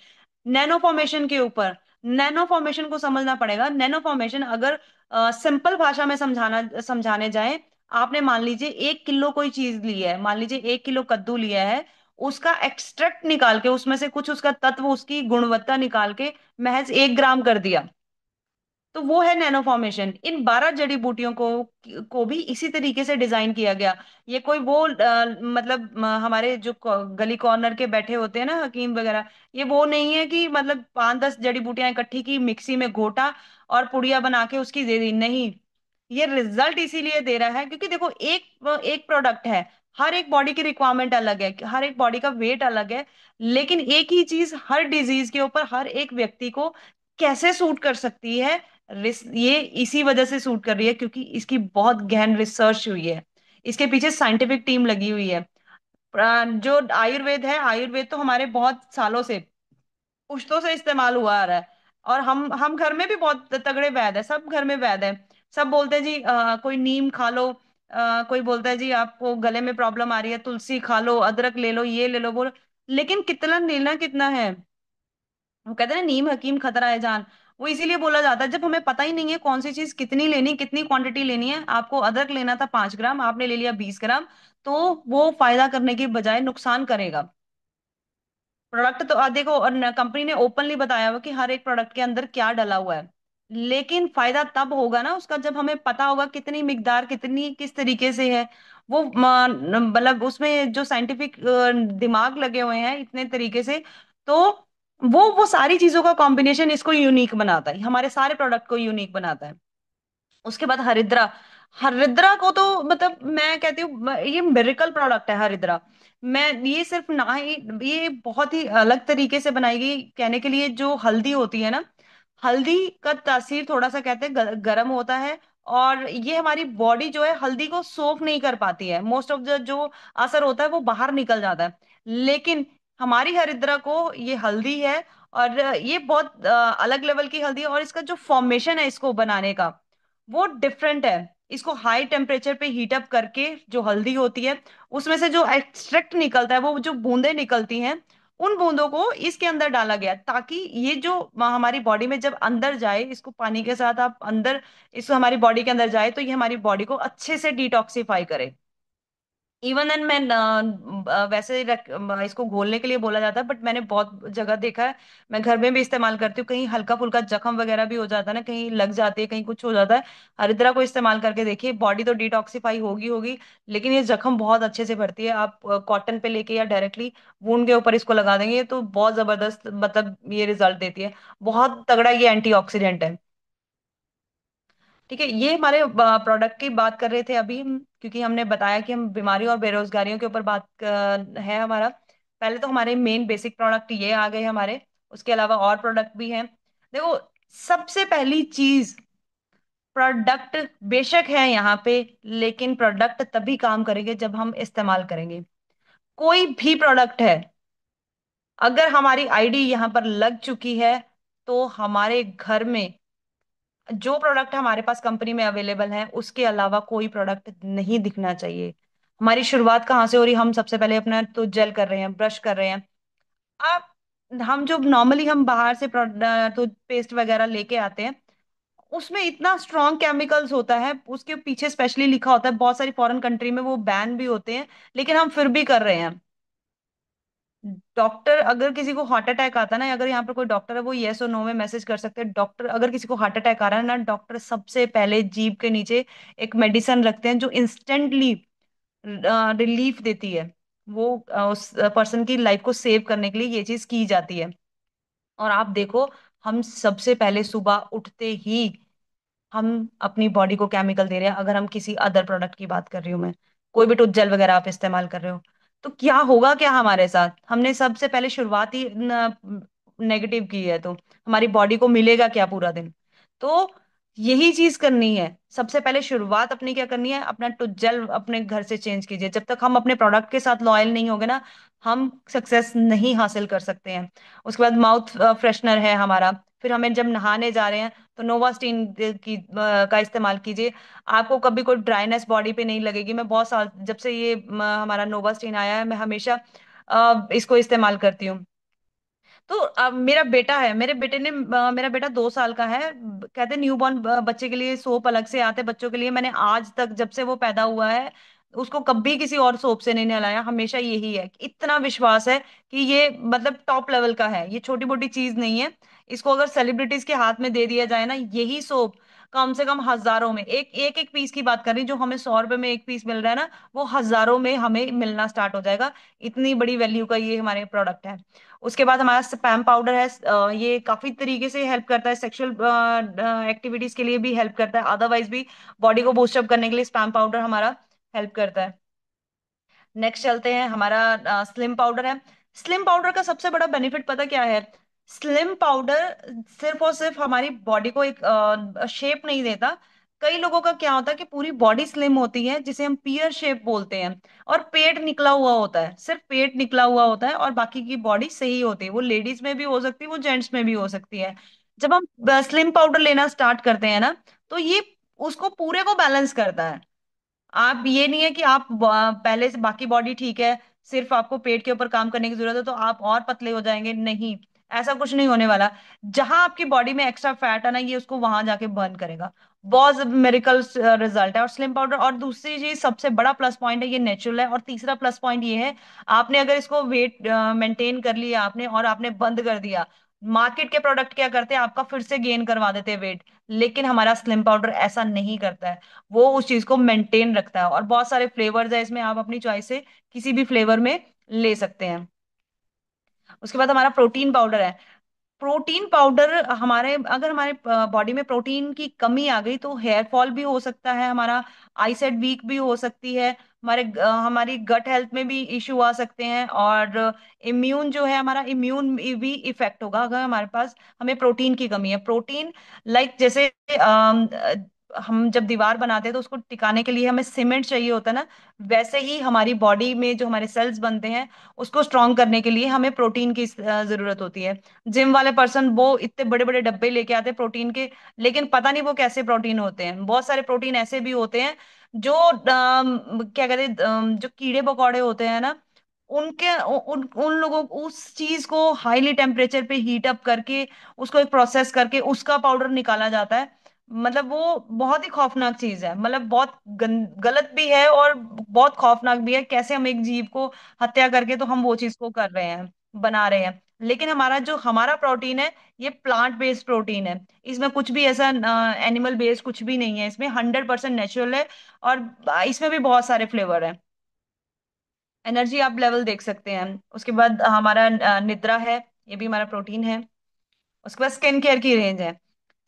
नैनो फॉर्मेशन के ऊपर। नैनो फॉर्मेशन को समझना पड़ेगा। नैनो फॉर्मेशन अगर सिंपल भाषा में समझाने जाए, आपने मान लीजिए 1 किलो कोई चीज ली है, मान लीजिए 1 किलो कद्दू लिया है, उसका एक्सट्रैक्ट निकाल के उसमें से कुछ उसका तत्व, उसकी गुणवत्ता निकाल के महज 1 ग्राम कर दिया, तो वो है नैनो फॉर्मेशन। इन 12 जड़ी बूटियों को भी इसी तरीके से डिजाइन किया गया। ये कोई वो मतलब हमारे जो गली कॉर्नर के बैठे होते हैं ना हकीम वगैरह, ये वो नहीं है कि मतलब 5-10 जड़ी बूटियां इकट्ठी की, मिक्सी में घोटा और पुड़िया बना के उसकी दे दी, नहीं। ये रिजल्ट इसीलिए दे रहा है क्योंकि देखो एक एक प्रोडक्ट है, हर एक बॉडी की रिक्वायरमेंट अलग है, हर एक बॉडी का वेट अलग है, लेकिन एक ही चीज हर डिजीज के ऊपर हर एक व्यक्ति को कैसे सूट कर सकती है। ये इसी वजह से सूट कर रही है क्योंकि इसकी बहुत गहन रिसर्च हुई है, इसके पीछे साइंटिफिक टीम लगी हुई है। जो आयुर्वेद है, आयुर्वेद तो हमारे बहुत सालों से, पुश्तों से इस्तेमाल हुआ आ रहा है। और हम घर में भी बहुत तगड़े वैद है, सब घर में वैद है। सब बोलते हैं जी कोई नीम खा लो, कोई बोलता है जी आपको गले में प्रॉब्लम आ रही है तुलसी खा लो, अदरक ले लो, ये ले लो, वो। लेकिन कितना लेना कितना है? वो कहते हैं ना नीम हकीम खतरा है जान। वो इसीलिए बोला जाता है जब हमें पता ही नहीं है कौन सी चीज कितनी लेनी, कितनी क्वांटिटी लेनी है। आपको अदरक लेना था 5 ग्राम, आपने ले लिया 20 ग्राम, तो वो फायदा करने की बजाय नुकसान करेगा। प्रोडक्ट तो देखो, और कंपनी ने ओपनली बताया हुआ कि हर एक प्रोडक्ट के अंदर क्या डला हुआ है। लेकिन फायदा तब होगा ना उसका जब हमें पता होगा कितनी मिकदार, कितनी किस तरीके से है वो। मतलब उसमें जो साइंटिफिक दिमाग लगे हुए हैं इतने तरीके से, तो वो सारी चीजों का कॉम्बिनेशन इसको यूनिक बनाता है, हमारे सारे प्रोडक्ट को यूनिक बनाता है। उसके बाद हरिद्रा। हरिद्रा को तो मतलब मैं कहती हूँ ये मिरेकल प्रोडक्ट है हरिद्रा। मैं ये सिर्फ ना ही, ये बहुत ही अलग तरीके से बनाई गई। कहने के लिए जो हल्दी होती है ना, हल्दी का तासीर थोड़ा सा कहते हैं गर्म होता है, और ये हमारी बॉडी जो है हल्दी को सोख नहीं कर पाती है, मोस्ट ऑफ द जो असर होता है वो बाहर निकल जाता है। लेकिन हमारी हरिद्रा को ये हल्दी है, और ये बहुत अलग लेवल की हल्दी है, और इसका जो फॉर्मेशन है इसको बनाने का वो डिफरेंट है। इसको हाई टेम्परेचर पे हीट अप करके जो हल्दी होती है उसमें से जो एक्सट्रैक्ट निकलता है, वो जो बूंदें निकलती हैं, उन बूंदों को इसके अंदर डाला गया ताकि ये जो हमारी बॉडी में जब अंदर जाए, इसको पानी के साथ आप अंदर, इसको हमारी बॉडी के अंदर जाए तो ये हमारी बॉडी को अच्छे से डिटॉक्सिफाई करे। इवन एंड मैं वैसे इसको घोलने के लिए बोला जाता है, बट मैंने बहुत जगह देखा है, मैं घर में भी इस्तेमाल करती हूँ। कहीं हल्का फुल्का जख्म वगैरह भी हो जाता है ना, कहीं लग जाती है, कहीं कुछ हो जाता है, हरिद्रा को इस्तेमाल करके देखिए, बॉडी तो डिटॉक्सिफाई होगी होगी, लेकिन ये जख्म बहुत अच्छे से भरती है। आप कॉटन पे लेके या डायरेक्टली वुंड के ऊपर इसको लगा देंगे तो बहुत जबरदस्त मतलब ये रिजल्ट देती है। बहुत तगड़ा ये एंटीऑक्सीडेंट है। ठीक है, ये हमारे प्रोडक्ट की बात कर रहे थे अभी हम, क्योंकि हमने बताया कि हम बीमारियों और बेरोजगारियों के ऊपर है हमारा। पहले तो हमारे मेन बेसिक प्रोडक्ट ये आ गए हमारे, उसके अलावा और प्रोडक्ट भी हैं। देखो, सबसे पहली चीज, प्रोडक्ट बेशक है यहाँ पे, लेकिन प्रोडक्ट तभी काम करेंगे जब हम इस्तेमाल करेंगे। कोई भी प्रोडक्ट है, अगर हमारी आईडी यहाँ पर लग चुकी है तो हमारे घर में जो प्रोडक्ट हमारे पास कंपनी में अवेलेबल है उसके अलावा कोई प्रोडक्ट नहीं दिखना चाहिए। हमारी शुरुआत कहाँ से हो रही? हम सबसे पहले अपना तो जेल कर रहे हैं, ब्रश कर रहे हैं। हम जो नॉर्मली हम बाहर से टूथपेस्ट वगैरह लेके आते हैं, उसमें इतना स्ट्रॉन्ग केमिकल्स होता है, उसके पीछे स्पेशली लिखा होता है, बहुत सारी फॉरेन कंट्री में वो बैन भी होते हैं, लेकिन हम फिर भी कर रहे हैं। डॉक्टर, अगर किसी को हार्ट अटैक आता है ना, अगर यहाँ पर कोई डॉक्टर है वो येस और नो में मैसेज कर सकते हैं। डॉक्टर, अगर किसी को हार्ट अटैक आ रहा है ना, डॉक्टर सबसे पहले जीभ के नीचे एक मेडिसिन रखते हैं जो इंस्टेंटली रिलीफ देती है। वो उस पर्सन की लाइफ को सेव करने के लिए ये चीज की जाती है। और आप देखो, हम सबसे पहले सुबह उठते ही हम अपनी बॉडी को केमिकल दे रहे हैं। अगर हम किसी अदर प्रोडक्ट की बात कर रही हूँ मैं, कोई भी टूथ जेल वगैरह आप इस्तेमाल कर रहे हो, तो क्या होगा, क्या हमारे साथ, हमने सबसे पहले शुरुआत ही नेगेटिव की है, तो हमारी बॉडी को मिलेगा क्या पूरा दिन। तो यही चीज करनी है, सबसे पहले शुरुआत अपनी क्या करनी है, अपना टूथ जेल अपने घर से चेंज कीजिए। जब तक हम अपने प्रोडक्ट के साथ लॉयल नहीं होंगे ना, हम सक्सेस नहीं हासिल कर सकते हैं। उसके बाद माउथ फ्रेशनर है हमारा। फिर हमें जब नहाने जा रहे हैं तो नोवास्टीन का इस्तेमाल कीजिए। आपको कभी कोई ड्राइनेस बॉडी पे नहीं लगेगी। मैं बहुत साल, जब से ये हमारा नोवास्टीन आया है, मैं हमेशा इसको इस्तेमाल करती हूँ। तो अब मेरा बेटा है, मेरे बेटे ने मेरा बेटा 2 साल का है। कहते न्यूबॉर्न बच्चे के लिए सोप अलग से आते बच्चों के लिए। मैंने आज तक, जब से वो पैदा हुआ है, उसको कभी किसी और सोप से नहीं नहलाया। हमेशा यही है, इतना विश्वास है कि ये मतलब टॉप लेवल का है, ये छोटी मोटी चीज नहीं है। इसको अगर सेलिब्रिटीज के हाथ में दे दिया जाए ना, यही सोप कम से कम हजारों में, एक एक एक पीस की बात कर रही, जो हमें 100 रुपए में एक पीस मिल रहा है ना, वो हजारों में हमें मिलना स्टार्ट हो जाएगा। इतनी बड़ी वैल्यू का ये हमारे प्रोडक्ट है। उसके बाद हमारा स्पैम पाउडर है। ये काफी तरीके से हेल्प करता है, सेक्सुअल एक्टिविटीज के लिए भी हेल्प करता है, अदरवाइज भी बॉडी को बूस्टअप करने के लिए स्पैम पाउडर हमारा हेल्प करता है। नेक्स्ट चलते हैं, हमारा स्लिम पाउडर है। स्लिम पाउडर का सबसे बड़ा बेनिफिट पता क्या है? स्लिम पाउडर सिर्फ और सिर्फ हमारी बॉडी को एक शेप नहीं देता। कई लोगों का क्या होता है कि पूरी बॉडी स्लिम होती है, जिसे हम पियर शेप बोलते हैं, और पेट निकला हुआ होता है, सिर्फ पेट निकला हुआ होता है, और बाकी की बॉडी सही होती है। वो लेडीज में भी हो सकती है, वो जेंट्स में भी हो सकती है। जब हम स्लिम पाउडर लेना स्टार्ट करते हैं ना, तो ये उसको पूरे को बैलेंस करता है। आप, ये नहीं है कि आप पहले से बाकी बॉडी ठीक है, सिर्फ आपको पेट के ऊपर काम करने की जरूरत है तो आप और पतले हो जाएंगे, नहीं, ऐसा कुछ नहीं होने वाला। जहां आपकी बॉडी में एक्स्ट्रा फैट है ना, ये उसको वहां जाके बर्न करेगा। बहुत मेरिकल रिजल्ट है। और स्लिम पाउडर, और दूसरी चीज सबसे बड़ा प्लस पॉइंट है, ये नेचुरल है। और तीसरा प्लस पॉइंट ये है, आपने अगर इसको वेट मेंटेन कर लिया आपने, और आपने बंद कर दिया, मार्केट के प्रोडक्ट क्या करते हैं, आपका फिर से गेन करवा देते हैं वेट, लेकिन हमारा स्लिम पाउडर ऐसा नहीं करता है। वो उस चीज को मेंटेन रखता है। और बहुत सारे फ्लेवर्स है इसमें, आप अपनी चॉइस से किसी भी फ्लेवर में ले सकते हैं। उसके बाद हमारा प्रोटीन पाउडर है। प्रोटीन पाउडर हमारे, अगर हमारे बॉडी में प्रोटीन की कमी आ गई तो हेयर फॉल भी हो सकता है हमारा, आईसाइट वीक भी हो सकती है, हमारी गट हेल्थ में भी इश्यू आ सकते हैं, और इम्यून जो है हमारा, इम्यून भी इफेक्ट होगा अगर हमारे पास, हमें प्रोटीन की कमी है। प्रोटीन, लाइक जैसे हम जब दीवार बनाते हैं तो उसको टिकाने के लिए हमें सीमेंट चाहिए होता है ना, वैसे ही हमारी बॉडी में जो हमारे सेल्स बनते हैं, उसको स्ट्रॉन्ग करने के लिए हमें प्रोटीन की जरूरत होती है। जिम वाले पर्सन वो इतने बड़े बड़े डब्बे लेके आते हैं प्रोटीन के, लेकिन पता नहीं वो कैसे प्रोटीन होते हैं। बहुत सारे प्रोटीन ऐसे भी होते हैं जो क्या कहते हैं, जो कीड़े मकोड़े होते हैं ना, उनके उन उन लोगों, उस चीज को हाईली टेम्परेचर पे हीट अप करके, उसको एक प्रोसेस करके उसका पाउडर निकाला जाता है। मतलब वो बहुत ही खौफनाक चीज है, मतलब बहुत गलत भी है और बहुत खौफनाक भी है। कैसे हम एक जीव को हत्या करके तो हम वो चीज को कर रहे हैं, बना रहे हैं। लेकिन हमारा जो हमारा प्रोटीन है, ये प्लांट बेस्ड प्रोटीन है। इसमें कुछ भी ऐसा एनिमल बेस्ड कुछ भी नहीं है, इसमें 100% नेचुरल है। और इसमें भी बहुत सारे फ्लेवर है। एनर्जी आप लेवल देख सकते हैं। उसके बाद हमारा निद्रा है, ये भी हमारा प्रोटीन है। उसके बाद स्किन केयर की रेंज है।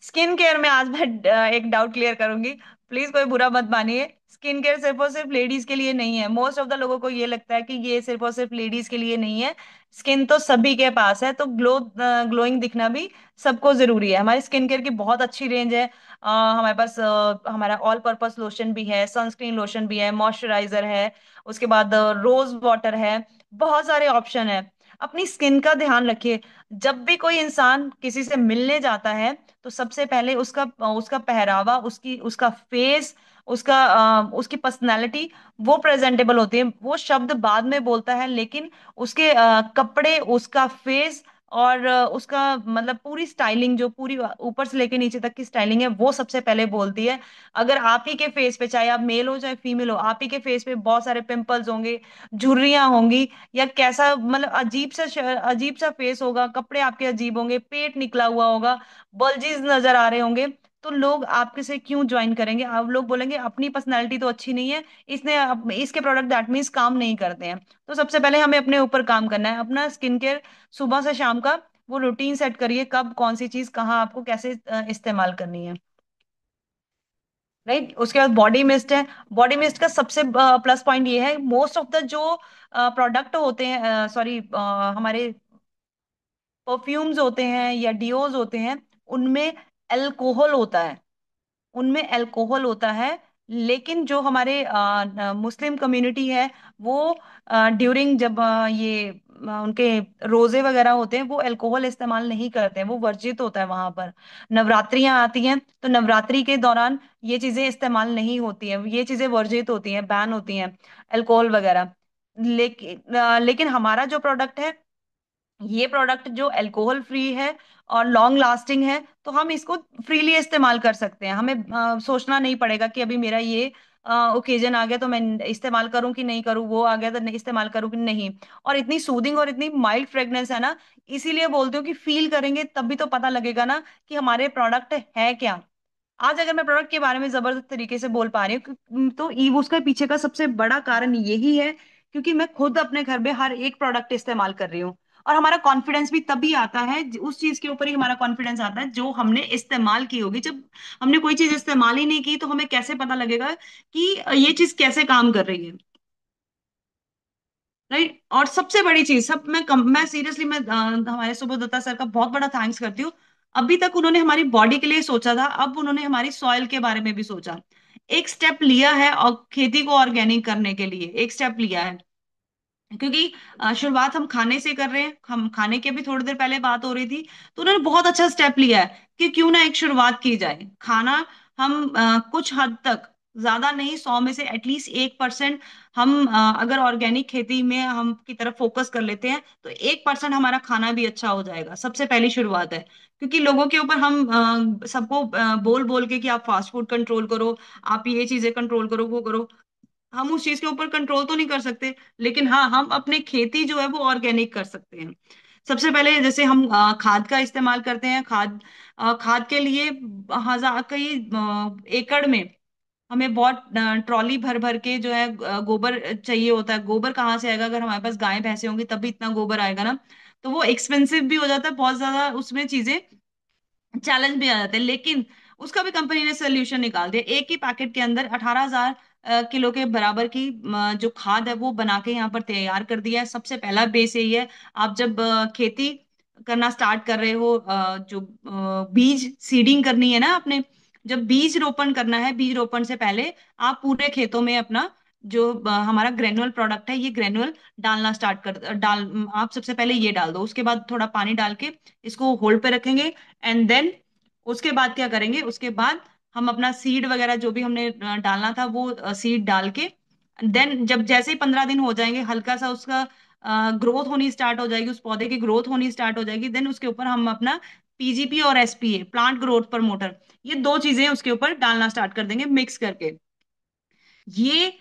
स्किन केयर में आज मैं एक डाउट क्लियर करूंगी, प्लीज कोई बुरा मत मानिए। स्किन केयर सिर्फ और सिर्फ लेडीज के लिए नहीं है। मोस्ट ऑफ द लोगों को ये लगता है कि ये सिर्फ और सिर्फ लेडीज के लिए नहीं है। स्किन तो सभी के पास है, तो ग्लोइंग दिखना भी सबको जरूरी है। हमारी स्किन केयर की बहुत अच्छी रेंज है। हमारे पास हमारा ऑल पर्पस लोशन भी है, सनस्क्रीन लोशन भी है, मॉइस्चराइजर है, उसके बाद रोज वाटर है, बहुत सारे ऑप्शन है। अपनी स्किन का ध्यान रखिए। जब भी कोई इंसान किसी से मिलने जाता है, तो सबसे पहले उसका उसका पहरावा, उसकी उसका फेस, उसकी पर्सनालिटी, वो प्रेजेंटेबल होती है। वो शब्द बाद में बोलता है, लेकिन उसके कपड़े, उसका फेस और उसका मतलब पूरी स्टाइलिंग, जो पूरी ऊपर से लेके नीचे तक की स्टाइलिंग है, वो सबसे पहले बोलती है। अगर आप ही के फेस पे, चाहे आप मेल हो चाहे फीमेल हो, आप ही के फेस पे बहुत सारे पिंपल्स होंगे, झुर्रियां होंगी, या कैसा मतलब अजीब सा फेस होगा, कपड़े आपके अजीब होंगे, पेट निकला हुआ होगा, बल्जिस नजर आ रहे होंगे, तो लोग आपके से क्यों ज्वाइन करेंगे? आप लोग बोलेंगे अपनी पर्सनैलिटी तो अच्छी नहीं है, इसके प्रोडक्ट दैट मीन्स काम नहीं करते हैं। तो सबसे पहले हमें अपने ऊपर काम करना है, अपना स्किन केयर सुबह से शाम का वो रूटीन सेट करिए, कब कौन सी चीज कहाँ आपको कैसे इस्तेमाल करनी है। राइट। उसके बाद बॉडी मिस्ट है। बॉडी मिस्ट का सबसे प्लस पॉइंट ये है, मोस्ट ऑफ द जो प्रोडक्ट होते हैं, सॉरी, हमारे परफ्यूम्स होते हैं या डिओज होते हैं, उनमें अल्कोहल होता है, उनमें अल्कोहल होता है। लेकिन जो हमारे मुस्लिम कम्युनिटी है, वो ड्यूरिंग जब उनके रोजे वगैरह होते हैं, वो अल्कोहल इस्तेमाल नहीं करते हैं, वो वर्जित होता है वहां पर। नवरात्रियां आती हैं तो नवरात्रि के दौरान ये चीजें इस्तेमाल नहीं होती हैं, ये चीजें वर्जित होती हैं, बैन होती हैं, अल्कोहल वगैरह। लेकिन हमारा जो प्रोडक्ट है, ये प्रोडक्ट जो अल्कोहल फ्री है और लॉन्ग लास्टिंग है, तो हम इसको फ्रीली इस्तेमाल कर सकते हैं। हमें सोचना नहीं पड़ेगा कि अभी मेरा ये ओकेजन आ गया तो मैं इस्तेमाल करूं कि नहीं करूं, वो आ गया तो नहीं इस्तेमाल करूं कि नहीं। और इतनी सूदिंग और इतनी माइल्ड फ्रेग्रेंस है ना, इसीलिए बोलती हूँ कि फील करेंगे तब भी तो पता लगेगा ना कि हमारे प्रोडक्ट है क्या। आज अगर मैं प्रोडक्ट के बारे में जबरदस्त तरीके से बोल पा रही हूँ, तो ई उसका पीछे का सबसे बड़ा कारण यही है, क्योंकि मैं खुद अपने घर में हर एक प्रोडक्ट इस्तेमाल कर रही हूँ। और हमारा कॉन्फिडेंस भी तभी आता है, उस चीज के ऊपर ही हमारा कॉन्फिडेंस आता है जो हमने इस्तेमाल की होगी। जब हमने कोई चीज इस्तेमाल ही नहीं की, तो हमें कैसे पता लगेगा कि ये चीज कैसे काम कर रही है? राइट। और सबसे बड़ी चीज, मैं सीरियसली, हमारे सुबोधता सर का बहुत बड़ा थैंक्स करती हूँ। अभी तक उन्होंने हमारी बॉडी के लिए सोचा था, अब उन्होंने हमारी सॉइल के बारे में भी सोचा। एक स्टेप लिया है, और खेती को ऑर्गेनिक करने के लिए एक स्टेप लिया है। क्योंकि शुरुआत हम खाने से कर रहे हैं, हम खाने की भी थोड़ी देर पहले बात हो रही थी, तो उन्होंने बहुत अच्छा स्टेप लिया है कि क्यों ना एक शुरुआत की जाए। खाना हम कुछ हद तक, ज्यादा नहीं, 100 में से एटलीस्ट 1% हम अगर ऑर्गेनिक खेती में हम की तरफ फोकस कर लेते हैं, तो 1% हमारा खाना भी अच्छा हो जाएगा। सबसे पहली शुरुआत है। क्योंकि लोगों के ऊपर हम सबको बोल बोल के कि आप फास्ट फूड कंट्रोल करो, आप ये चीजें कंट्रोल करो, वो करो, हम उस चीज के ऊपर कंट्रोल तो नहीं कर सकते। लेकिन हाँ, हम अपने खेती जो है वो ऑर्गेनिक कर सकते हैं। सबसे पहले जैसे हम खाद का इस्तेमाल करते हैं। खाद के लिए हजार कई एकड़ में हमें बहुत ट्रॉली भर भर के जो है गोबर चाहिए होता है। गोबर कहाँ से आएगा? अगर हमारे पास गाय भैंसे होंगी तभी इतना गोबर आएगा ना। तो वो एक्सपेंसिव भी हो जाता है बहुत ज्यादा, उसमें चीजें चैलेंज भी आ जाते हैं। लेकिन उसका भी कंपनी ने सोल्यूशन निकाल दिया। एक ही पैकेट के अंदर 18,000 किलो के बराबर की जो खाद है वो बना के यहाँ पर तैयार कर दिया है। सबसे पहला बेस यही है। आप जब खेती करना स्टार्ट कर रहे हो, जो बीज सीडिंग करनी है ना आपने, जब बीज रोपण करना है, बीज रोपण से पहले आप पूरे खेतों में अपना जो हमारा ग्रेनुअल प्रोडक्ट है, ये ग्रेनुअल डालना स्टार्ट कर डाल आप सबसे पहले ये डाल दो। उसके बाद थोड़ा पानी डाल के इसको होल्ड पे रखेंगे। एंड देन उसके बाद क्या करेंगे? उसके बाद हम अपना सीड वगैरह जो भी हमने डालना था, वो सीड डाल के देन जब जैसे ही 15 दिन हो जाएंगे, हल्का सा उसका ग्रोथ होनी स्टार्ट हो जाएगी, उस पौधे की ग्रोथ होनी स्टार्ट हो जाएगी, देन उसके ऊपर हम अपना पीजीपी और एसपीए, प्लांट ग्रोथ प्रमोटर, ये दो चीजें उसके ऊपर डालना स्टार्ट कर देंगे मिक्स करके। ये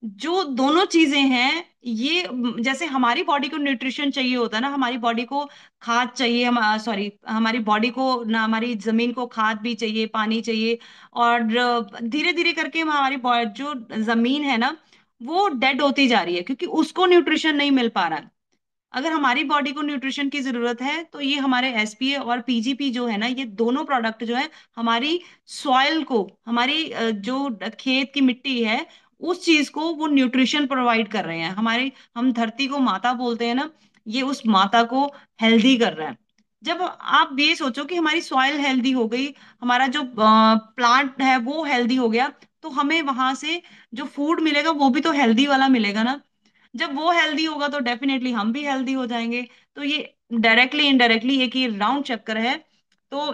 जो दोनों चीजें हैं, ये जैसे हमारी बॉडी को न्यूट्रिशन चाहिए होता है ना, हमारी बॉडी को खाद चाहिए, हम सॉरी, हमारी बॉडी को ना, हमारी जमीन को खाद भी चाहिए, पानी चाहिए। और धीरे धीरे करके हमारी जो जमीन है ना, वो डेड होती जा रही है क्योंकि उसको न्यूट्रिशन नहीं मिल पा रहा है। अगर हमारी बॉडी को न्यूट्रिशन की जरूरत है, तो ये हमारे एसपीए और पीजीपी जो है ना, ये दोनों प्रोडक्ट जो है हमारी सॉइल को, हमारी जो खेत की मिट्टी है, उस चीज को वो न्यूट्रिशन प्रोवाइड कर रहे हैं। हमारी, हम धरती को माता बोलते हैं ना, ये उस माता को हेल्दी कर रहा है। जब आप ये सोचो कि हमारी सॉइल हेल्दी हो गई, हमारा जो प्लांट है वो हेल्दी हो गया, तो हमें वहां से जो फूड मिलेगा वो भी तो हेल्दी वाला मिलेगा ना। जब वो हेल्दी होगा तो डेफिनेटली हम भी हेल्दी हो जाएंगे। तो ये डायरेक्टली इनडायरेक्टली एक ही राउंड चक्कर है। तो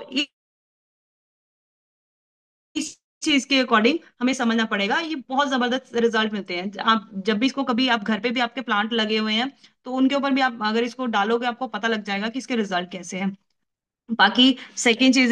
इस चीज के अकॉर्डिंग हमें समझना पड़ेगा। ये बहुत जबरदस्त रिजल्ट मिलते हैं। आप जब भी इसको, कभी आप घर पे भी आपके प्लांट लगे हुए हैं, तो उनके ऊपर भी आप अगर इसको डालोगे आपको पता लग जाएगा कि इसके रिजल्ट कैसे हैं। बाकी सेकेंड चीज,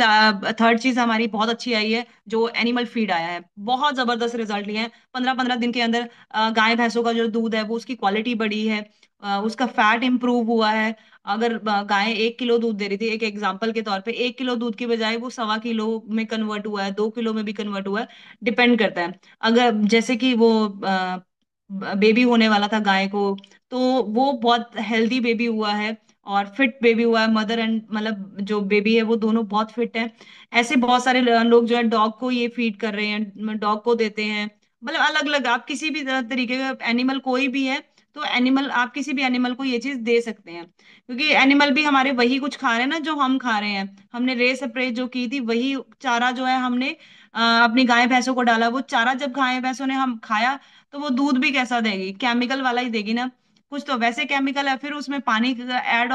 थर्ड चीज हमारी बहुत अच्छी आई है, जो एनिमल फीड आया है, बहुत जबरदस्त रिजल्ट लिए हैं। 15-15 दिन के अंदर गाय भैंसों का जो दूध है वो उसकी क्वालिटी बढ़ी है, उसका फैट इंप्रूव हुआ है। अगर गाय 1 किलो दूध दे रही थी, एक एग्जाम्पल के तौर पे, 1 किलो दूध की बजाय वो 1.25 किलो में कन्वर्ट हुआ है, 2 किलो में भी कन्वर्ट हुआ है। डिपेंड करता है। अगर जैसे कि वो बेबी होने वाला था गाय को, तो वो बहुत हेल्दी बेबी हुआ है और फिट बेबी हुआ है। मदर एंड मतलब जो बेबी है वो दोनों बहुत फिट है। ऐसे बहुत सारे लोग जो है डॉग को ये फीड कर रहे हैं, डॉग को देते हैं। मतलब अलग अलग आप किसी भी तरीके का एनिमल कोई भी है, तो एनिमल आप किसी भी एनिमल को ये चीज दे सकते हैं, क्योंकि एनिमल भी हमारे वही कुछ खा रहे हैं ना जो हम खा रहे हैं। हमने रे स्प्रे जो की थी वही चारा जो है हमने अपनी गाय भैंसों को डाला, वो चारा जब गाय भैंसों ने हम खाया तो वो दूध भी कैसा देगी, केमिकल वाला ही देगी ना। कुछ तो वैसे केमिकल है, फिर उसमें पानी ऐड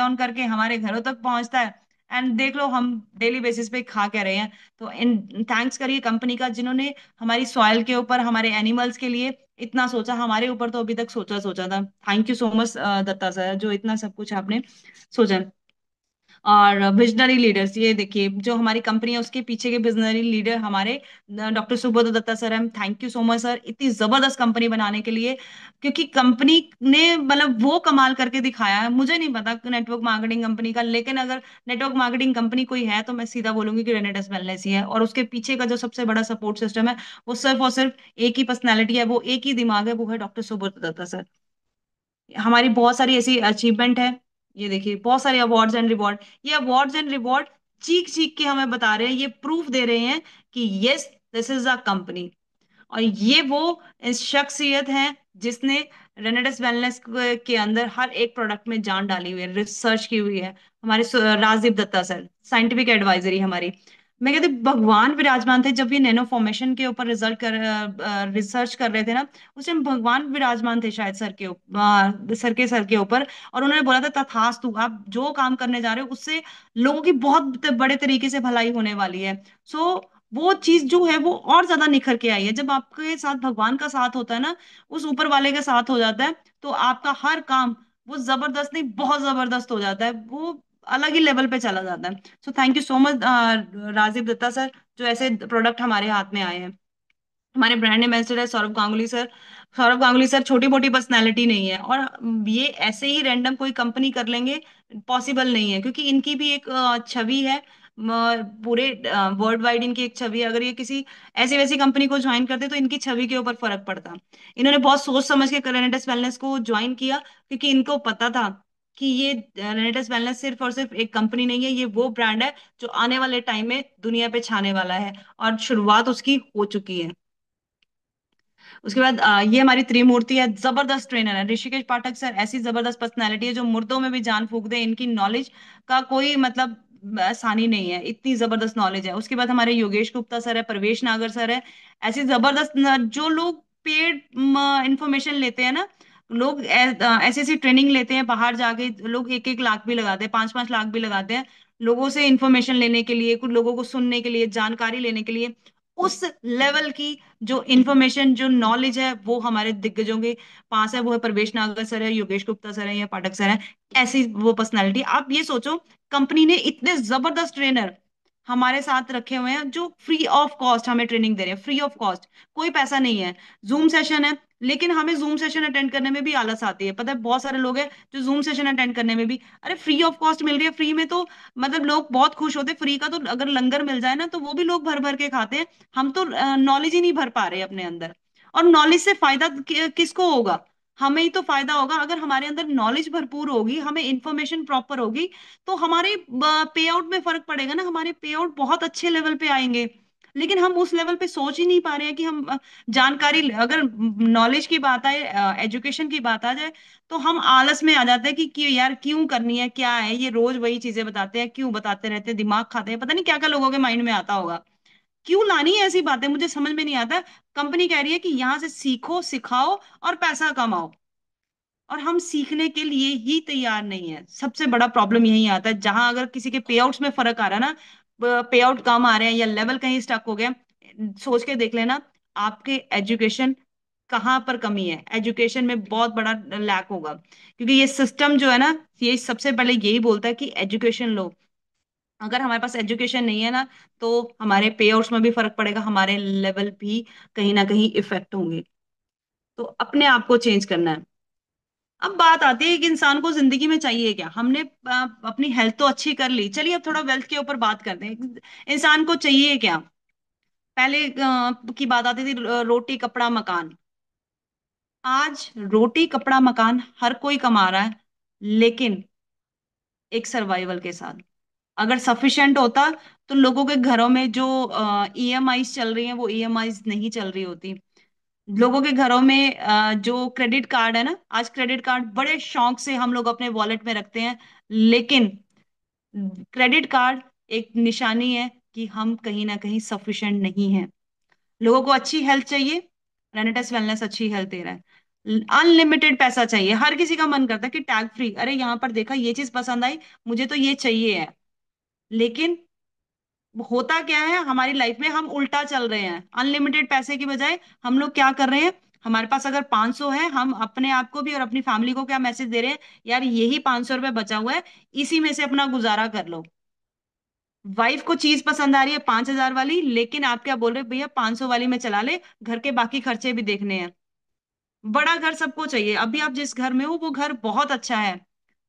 ऑन करके हमारे घरों तक पहुंचता है। एंड देख लो हम डेली बेसिस पे खा क्या रहे हैं। तो इन थैंक्स करिए कंपनी का, जिन्होंने हमारी सॉइल के ऊपर, हमारे एनिमल्स के लिए इतना सोचा। हमारे ऊपर तो अभी तक सोचा सोचा था। Thank you so much Datta sir, जो इतना सब कुछ आपने सोचा। और विजनरी लीडर्स, ये देखिए जो हमारी कंपनी है उसके पीछे के विजनरी लीडर हमारे डॉक्टर सुबोध दत्ता सर हैं। Thank you so much sir, इतनी जबरदस्त कंपनी बनाने के लिए। क्योंकि कंपनी ने मतलब वो कमाल करके दिखाया है। मुझे नहीं पता नेटवर्क मार्केटिंग कंपनी का, लेकिन अगर नेटवर्क मार्केटिंग कंपनी कोई है तो मैं सीधा बोलूंगी कि रेनेडस वेलनेस ही है। और उसके पीछे का जो सबसे बड़ा सपोर्ट सिस्टम है, वो सिर्फ और सिर्फ एक ही पर्सनैलिटी है, वो एक ही दिमाग है, वो है डॉक्टर सुबोध दत्ता सर। हमारी बहुत सारी ऐसी अचीवमेंट है। ये देखिए बहुत सारे अवार्ड्स एंड रिवॉर्ड, ये अवार्ड्स एंड रिवॉर्ड चीख चीख के हमें बता रहे हैं, ये प्रूफ दे रहे हैं कि yes, this is a company. और ये वो शख्सियत है जिसने रेनेडस वेलनेस के अंदर हर एक प्रोडक्ट में जान डाली हुई है, रिसर्च की हुई है। हमारे Rajdeep Datta sir, scientific advisory हमारी। मैं कहती भगवान विराजमान थे जब ये नैनो फॉर्मेशन के ऊपर रिसर्च कर रहे थे ना, उस टाइम भगवान विराजमान थे शायद सर के ऊपर। और उन्होंने बोला था तथास्तु, आप जो काम करने जा रहे हो उससे लोगों की बहुत बड़े तरीके से भलाई होने वाली है। सो वो चीज जो है वो और ज्यादा निखर के आई है जब आपके साथ भगवान का साथ होता है ना, उस ऊपर वाले का साथ हो जाता है, तो आपका हर काम वो जबरदस्त नहीं, बहुत जबरदस्त हो जाता है, वो अलग ही लेवल पे चला जाता है। So thank you so much Rajeev Datta sir, जो ऐसे प्रोडक्ट हमारे हाथ में आए हैं। हमारे ब्रांड एम्बेसडर है सौरभ गांगुली सर। सौरभ गांगुली सर छोटी मोटी पर्सनैलिटी नहीं है, और ये ऐसे ही रैंडम कोई कंपनी कर लेंगे पॉसिबल नहीं है, क्योंकि इनकी भी एक छवि है। पूरे वर्ल्ड वाइड इनकी एक छवि है। अगर ये किसी ऐसी वैसी कंपनी को ज्वाइन करते तो इनकी छवि के ऊपर फर्क पड़ता। इन्होंने बहुत सोच समझ के रेनेडस वेलनेस को ज्वाइन किया, क्योंकि इनको पता था कि ये रेनेडस वेलनेस सिर्फ और सिर्फ एक कंपनी नहीं है, ये वो ब्रांड है जो आने वाले टाइम में दुनिया पे छाने वाला है, और शुरुआत उसकी हो चुकी है। उसके बाद ये हमारी त्रिमूर्ति है, जबरदस्त ट्रेनर है ऋषिकेश पाठक सर। ऐसी जबरदस्त पर्सनैलिटी है जो मुर्दों में भी जान फूंक दे, इनकी नॉलेज का कोई मतलब आसानी नहीं है, इतनी जबरदस्त नॉलेज है। उसके बाद हमारे योगेश गुप्ता सर है, प्रवेश नागर सर है। ऐसी जबरदस्त जो लोग पेड इंफॉर्मेशन लेते हैं ना, लोग ऐसी ऐसी ट्रेनिंग लेते हैं बाहर जाके, लोग 1-1 लाख भी लगाते हैं, 5-5 लाख भी लगाते हैं लोगों से इंफॉर्मेशन लेने के लिए, कुछ लोगों को सुनने के लिए, जानकारी लेने के लिए। उस लेवल की जो इन्फॉर्मेशन, जो नॉलेज है, वो हमारे दिग्गजों के पास है। वो है प्रवेश नागर सर है, योगेश गुप्ता सर है या पाठक सर है। ऐसी वो पर्सनालिटी, आप ये सोचो कंपनी ने इतने जबरदस्त ट्रेनर हमारे साथ रखे हुए हैं जो फ्री ऑफ कॉस्ट हमें ट्रेनिंग दे रहे हैं, फ्री ऑफ कॉस्ट, कोई पैसा नहीं है। जूम सेशन है, लेकिन हमें जूम सेशन अटेंड करने में भी आलस आती है। पता है बहुत सारे लोग हैं जो जूम सेशन अटेंड करने में भी, अरे फ्री ऑफ कॉस्ट मिल रही है, फ्री में तो मतलब लोग बहुत खुश होते हैं। फ्री का तो अगर लंगर मिल जाए ना तो वो भी लोग भर भर के खाते हैं। हम तो नॉलेज ही नहीं भर पा रहे अपने अंदर। और नॉलेज से फायदा किसको होगा? हमें ही तो फायदा होगा। अगर हमारे अंदर नॉलेज भरपूर होगी, हमें इंफॉर्मेशन प्रॉपर होगी, तो हमारे पे आउट में फर्क पड़ेगा ना, हमारे पे आउट बहुत अच्छे लेवल पे आएंगे। लेकिन हम उस लेवल पे सोच ही नहीं पा रहे हैं कि हम जानकारी, अगर नॉलेज की बात आए, एजुकेशन की बात आ जाए, तो हम आलस में आ जाते हैं कि यार क्यों करनी है, क्या है ये, रोज वही चीजें बताते हैं, क्यों बताते रहते हैं, दिमाग खाते हैं, पता नहीं क्या क्या लोगों के माइंड में आता होगा। क्यों लानी है ऐसी बातें, मुझे समझ में नहीं आता। कंपनी कह रही है कि यहाँ से सीखो, सिखाओ और पैसा कमाओ, और हम सीखने के लिए ही तैयार नहीं है। सबसे बड़ा प्रॉब्लम यही आता है, जहां अगर किसी के पे आउट्स में फर्क आ रहा है ना, पे आउट कम आ रहे हैं या लेवल कहीं स्टक हो गया, सोच के देख लेना, आपके एजुकेशन कहाँ पर कमी है, एजुकेशन में बहुत बड़ा लैक होगा, क्योंकि ये सिस्टम जो है ना, ये सबसे पहले यही बोलता है कि एजुकेशन लो। अगर हमारे पास एजुकेशन नहीं है ना, तो हमारे पे आउट्स में भी फर्क पड़ेगा, हमारे लेवल भी कहीं ना कहीं इफेक्ट होंगे। तो अपने आप को चेंज करना है। अब बात आती है कि इंसान को जिंदगी में चाहिए क्या। हमने अपनी हेल्थ तो अच्छी कर ली, चलिए अब थोड़ा वेल्थ के ऊपर बात करते हैं। इंसान को चाहिए क्या। पहले की बात आती थी रोटी कपड़ा मकान। आज रोटी कपड़ा मकान हर कोई कमा रहा है, लेकिन एक सर्वाइवल के साथ। अगर सफिशिएंट होता तो लोगों के घरों में जो ईएमआईज चल रही हैं वो ईएमआईज नहीं चल रही होती। लोगों के घरों में जो क्रेडिट कार्ड है ना, आज क्रेडिट कार्ड बड़े शौक से हम लोग अपने वॉलेट में रखते हैं, लेकिन क्रेडिट कार्ड एक निशानी है कि हम कहीं ना कहीं सफिशिएंट नहीं है। लोगों को अच्छी हेल्थ चाहिए, रेनेटेस वेलनेस अच्छी हेल्थ दे रहा है। अनलिमिटेड पैसा चाहिए, हर किसी का मन करता है कि टैग फ्री, अरे यहाँ पर देखा ये चीज पसंद आई, मुझे तो ये चाहिए है। लेकिन होता क्या है हमारी लाइफ में, हम उल्टा चल रहे हैं। अनलिमिटेड पैसे की बजाय हम लोग क्या कर रहे हैं, हमारे पास अगर 500 है, हम अपने आप को भी और अपनी फैमिली को क्या मैसेज दे रहे हैं, यार यही 500 रुपये बचा हुआ है, इसी में से अपना गुजारा कर लो। वाइफ को चीज पसंद आ रही है 5,000 वाली, लेकिन आप क्या बोल रहे हो, भैया 500 वाली में चला ले, घर के बाकी खर्चे भी देखने हैं। बड़ा घर सबको चाहिए, अभी आप जिस घर में हो वो घर बहुत अच्छा है,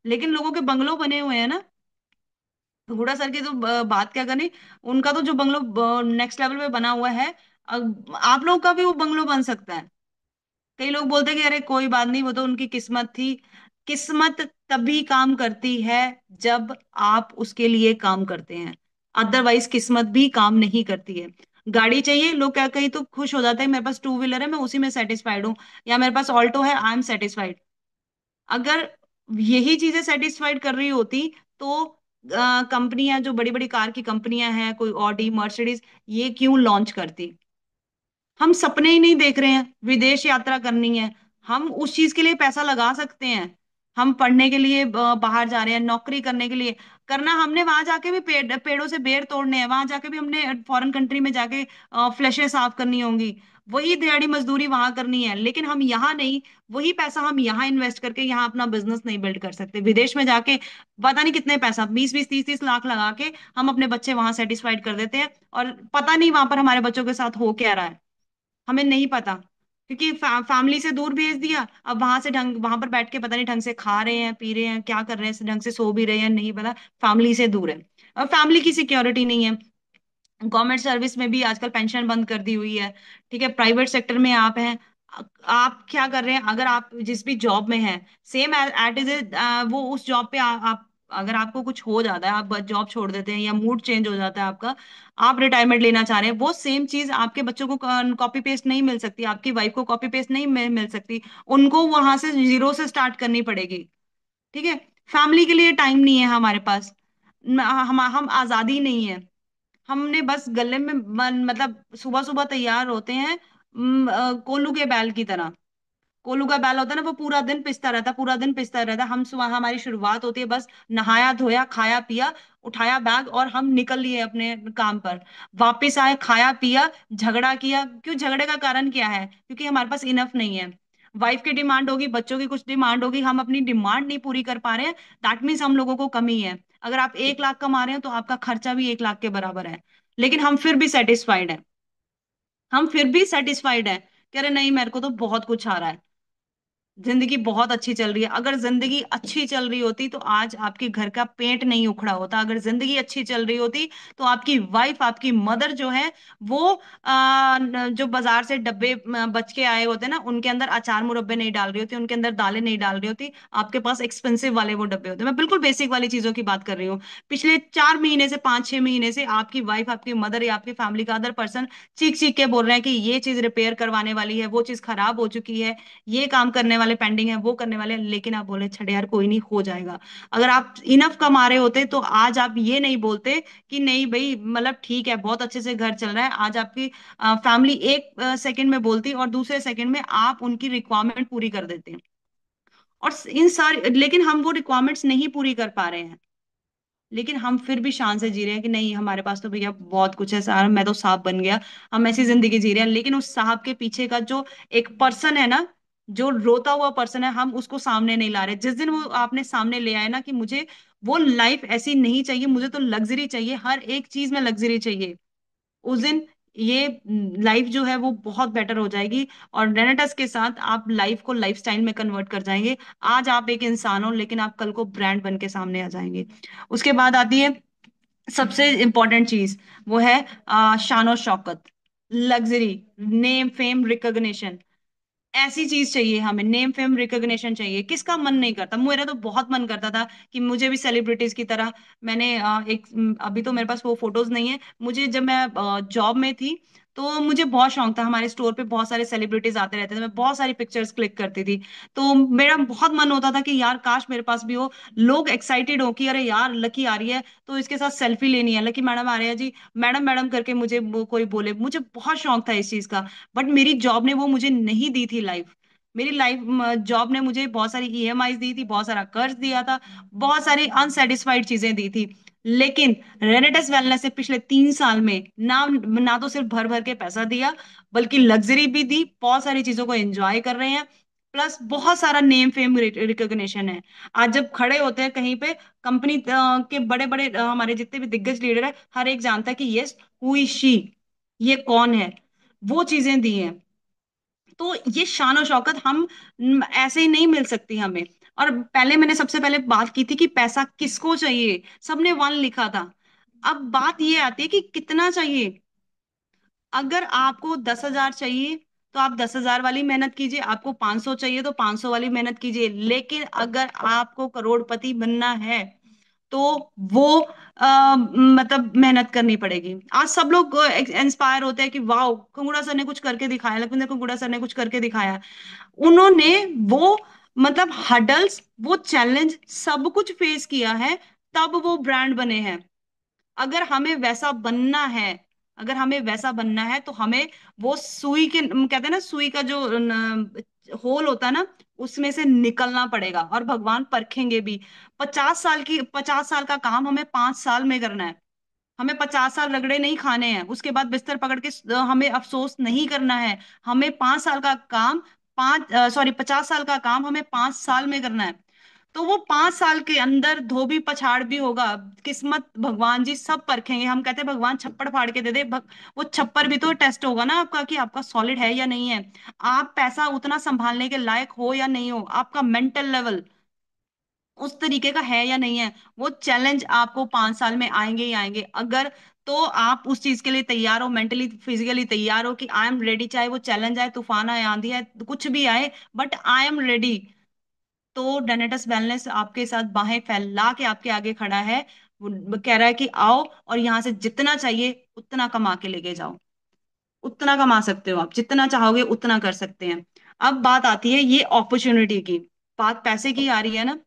लेकिन लोगों के बंगलो बने हुए हैं ना। हुडा सर की तो बात क्या करनी, उनका तो जो बंगलो नेक्स्ट लेवल पे बना हुआ है, आप लोगों का भी वो बंगलो बन सकता है। कई लोग बोलते हैं कि अरे कोई बात नहीं, वो तो उनकी किस्मत थी। किस्मत तभी काम करती है जब आप उसके लिए काम करते हैं, अदरवाइज किस्मत भी काम नहीं करती है। गाड़ी चाहिए, लोग क्या कहीं तो खुश हो जाते हैं, मेरे पास टू व्हीलर है मैं उसी में सेटिस्फाइड हूँ, या मेरे पास ऑल्टो है आई एम सेटिस्फाइड। अगर यही चीजें सेटिस्फाइड कर रही होती, तो कंपनियां जो बड़ी बड़ी कार की कंपनियां हैं, कोई ऑडी मर्सिडीज, ये क्यों लॉन्च करती। हम सपने ही नहीं देख रहे हैं, विदेश यात्रा करनी है, हम उस चीज के लिए पैसा लगा सकते हैं। हम पढ़ने के लिए बाहर जा रहे हैं, नौकरी करने के लिए, करना हमने वहां जाके भी पेड़ों से बेर तोड़ने हैं, वहां जाके भी हमने फॉरेन कंट्री में जाके फ्लैशें साफ करनी होंगी, वही दिहाड़ी मजदूरी वहां करनी है, लेकिन हम यहाँ नहीं। वही पैसा हम यहाँ इन्वेस्ट करके यहाँ अपना बिजनेस नहीं बिल्ड कर सकते, विदेश में जाके पता नहीं कितने पैसा, 20-20 30-30 लाख लगा के हम अपने बच्चे वहां सेटिस्फाइड कर देते हैं, और पता नहीं वहां पर हमारे बच्चों के साथ हो क्या रहा है, हमें नहीं पता। क्योंकि फैमिली से दूर भेज दिया, अब वहां से ढंग, वहां पर बैठ के पता नहीं ढंग से खा रहे हैं पी रहे हैं क्या कर रहे हैं, ढंग से सो भी रहे हैं नहीं पता। फैमिली से दूर है, और फैमिली की सिक्योरिटी नहीं है। गवर्नमेंट सर्विस में भी आजकल पेंशन बंद कर दी हुई है। ठीक है, प्राइवेट सेक्टर में आप हैं, आप क्या कर रहे हैं, अगर आप जिस भी जॉब में हैं, सेम एट इज वो उस जॉब पे आप, अगर आपको कुछ हो जाता है, आप जॉब छोड़ देते हैं या मूड चेंज हो जाता है आपका, आप रिटायरमेंट लेना चाह रहे हैं, वो सेम चीज आपके बच्चों को कॉपी पेस्ट नहीं मिल सकती, आपकी वाइफ को कॉपी पेस्ट नहीं मिल सकती, उनको वहां से जीरो से स्टार्ट करनी पड़ेगी। ठीक है, फैमिली के लिए टाइम नहीं है हमारे पास, हम आजादी नहीं है। हमने बस गले में मतलब सुबह सुबह तैयार होते हैं, कोल्लू के बैल की तरह। कोल्लू का बैल होता है ना, वो पूरा दिन पिसता रहता है, पूरा दिन पिसता रहता है। हम सुबह, हमारी शुरुआत होती है बस नहाया धोया खाया पिया, उठाया बैग और हम निकल लिए अपने काम पर। वापस आए, खाया पिया, झगड़ा किया, क्यों झगड़े का कारण क्या है, क्योंकि हमारे पास इनफ नहीं है। वाइफ की डिमांड होगी, बच्चों की कुछ डिमांड होगी, हम अपनी डिमांड नहीं पूरी कर पा रहे हैं, दैट मीन्स हम लोगों को कमी है। अगर आप 1 लाख कमा रहे हो तो आपका खर्चा भी 1 लाख के बराबर है, लेकिन हम फिर भी सेटिस्फाइड है। हम फिर भी सेटिस्फाइड है, कह रहे नहीं मेरे को तो बहुत कुछ आ रहा है, जिंदगी बहुत अच्छी चल रही है। अगर जिंदगी अच्छी चल रही होती तो आज आपके घर का पेंट नहीं उखड़ा होता। अगर जिंदगी अच्छी चल रही होती तो आपकी वाइफ, आपकी मदर जो है, वो जो बाजार से डब्बे बच के आए होते ना, उनके अंदर अचार मुरब्बे नहीं डाल रही होती, उनके अंदर दालें नहीं डाल रही होती, आपके पास एक्सपेंसिव वाले वो डब्बे होते। मैं बिल्कुल बेसिक वाली चीजों की बात कर रही हूँ। पिछले 4 महीने से, 5-6 महीने से आपकी वाइफ, आपकी मदर या आपकी फैमिली का अदर पर्सन चीख चीख के बोल रहे हैं कि ये चीज रिपेयर करवाने वाली है, वो चीज खराब हो चुकी है, ये काम करने वाले पेंडिंग है, वो करने वाले हैं, लेकिन आप बोले छड़े यार कोई नहीं हो जाएगा। अगर आप इनफ कमा रहे होते तो आज आप ये नहीं बोलते कि नहीं भाई, मतलब ठीक है बहुत अच्छे से घर चल रहा है। आज आपकी फैमिली एक सेकंड में बोलती और दूसरे सेकंड में आप उनकी रिक्वायरमेंट पूरी कर देते हैं। और इन सारी, लेकिन हम वो रिक्वायरमेंट्स नहीं पूरी कर पा रहे हैं। लेकिन हम फिर भी शान से जी रहे हैं कि नहीं, हमारे पास तो भैया बहुत कुछ है सारा, मैं तो सांप बन गया। हम ऐसी जिंदगी जी रहे हैं, लेकिन उस सांप के पीछे का जो एक पर्सन है ना, जो रोता हुआ पर्सन है, हम उसको सामने नहीं ला रहे। जिस दिन वो आपने सामने ले आए ना कि मुझे वो लाइफ ऐसी नहीं चाहिए, मुझे तो लग्जरी चाहिए, हर एक चीज में लग्जरी चाहिए, उस दिन ये लाइफ जो है वो बहुत बेटर हो जाएगी। और रेनेटस के साथ आप लाइफ को लाइफस्टाइल में कन्वर्ट कर जाएंगे। आज आप एक इंसान हो, लेकिन आप कल को ब्रांड बन के सामने आ जाएंगे। उसके बाद आती है सबसे इंपॉर्टेंट चीज, वो है शान Shaukat, luxury, name fame recognition. ऐसी चीज चाहिए हमें, नेम फेम रिकॉग्निशन चाहिए। किसका मन नहीं करता? मेरा तो बहुत मन करता था कि मुझे भी सेलिब्रिटीज की तरह, मैंने अभी तो मेरे पास वो फोटोज नहीं है, मुझे जब मैं जॉब में थी तो मुझे बहुत शौक था, हमारे स्टोर पे बहुत सारे सेलिब्रिटीज आते रहते थे, मैं बहुत सारी पिक्चर्स क्लिक करती थी। तो मेरा बहुत मन होता था कि यार काश मेरे पास भी हो, लोग एक्साइटेड हो कि अरे यार लकी आ रही है तो इसके साथ सेल्फी लेनी है, लकी मैडम आ रही है जी, मैडम मैडम करके मुझे वो कोई बोले, मुझे बहुत शौक था इस चीज का। बट मेरी जॉब ने वो मुझे नहीं दी थी लाइफ। मेरी लाइफ जॉब ने मुझे बहुत सारी ईएमआई दी थी, बहुत सारा कर्ज दिया था, बहुत सारी अनसेटिस्फाइड चीजें दी थी। लेकिन रेनेटस वेलनेस से पिछले 3 साल में ना ना तो सिर्फ भर भर के पैसा दिया, बल्कि लग्जरी भी दी, बहुत सारी चीजों को एंजॉय कर रहे हैं, प्लस बहुत सारा नेम फेम रिकॉग्निशन है। आज जब खड़े होते हैं कहीं पे, कंपनी के बड़े बड़े हमारे जितने भी दिग्गज लीडर है, हर एक जानता है कि यस, हु इज शी, ये कौन है। वो चीजें दी हैं। तो ये शान और शौकत हम ऐसे ही नहीं मिल सकती हमें। और पहले मैंने सबसे पहले बात की थी कि पैसा किसको चाहिए, सबने वन लिखा था। अब बात ये आती है कि कितना चाहिए। अगर आपको 10,000 चाहिए तो आप 10,000 वाली मेहनत कीजिए, आपको 500 चाहिए तो 500 वाली मेहनत कीजिए। लेकिन अगर आपको करोड़पति बनना है तो वो मतलब मेहनत करनी पड़ेगी। आज सब लोग इंस्पायर होते हैं कि वाह, कुंगुड़ा सर ने कुछ करके दिखाया, लखविंदर कुंगुड़ा सर ने कुछ करके दिखाया। उन्होंने वो मतलब हडल्स, वो चैलेंज सब कुछ फेस किया है, तब वो ब्रांड बने हैं। अगर हमें वैसा बनना है, अगर हमें वैसा बनना है तो हमें वो सुई के कहते हैं ना, सुई का जो होल होता है ना, उसमें से निकलना पड़ेगा, और भगवान परखेंगे भी। 50 साल का काम हमें 5 साल में करना है। हमें 50 साल रगड़े नहीं खाने हैं, उसके बाद बिस्तर पकड़ के हमें अफसोस नहीं करना है। हमें 5 साल का काम, 50 साल का काम हमें 5 साल में करना है। तो वो 5 साल के अंदर धोबी पछाड़ भी होगा, किस्मत भगवान जी सब परखेंगे। हम कहते हैं भगवान छप्पड़ फाड़ के दे दे, वो छप्पर भी तो टेस्ट होगा ना आपका, कि आपका सॉलिड है या नहीं है, आप पैसा उतना संभालने के लायक हो या नहीं हो, आपका मेंटल लेवल उस तरीके का है या नहीं है। वो चैलेंज आपको 5 साल में आएंगे ही आएंगे। अगर तो आप उस चीज के लिए तैयार हो, मेंटली फिजिकली तैयार हो कि आई एम रेडी, चाहे वो चैलेंज आए, तूफान आए, आंधी आए, कुछ भी आए, बट आई एम रेडी। तो डेनेटस वेलनेस आपके साथ बाहें फैला के आपके आगे खड़ा है। वो कह रहा है कि आओ और यहाँ से जितना चाहिए उतना कमा के लेके जाओ। उतना कमा सकते हो आप, जितना चाहोगे उतना कर सकते हैं। अब बात आती है ये अपॉर्चुनिटी की, बात पैसे की आ रही है ना,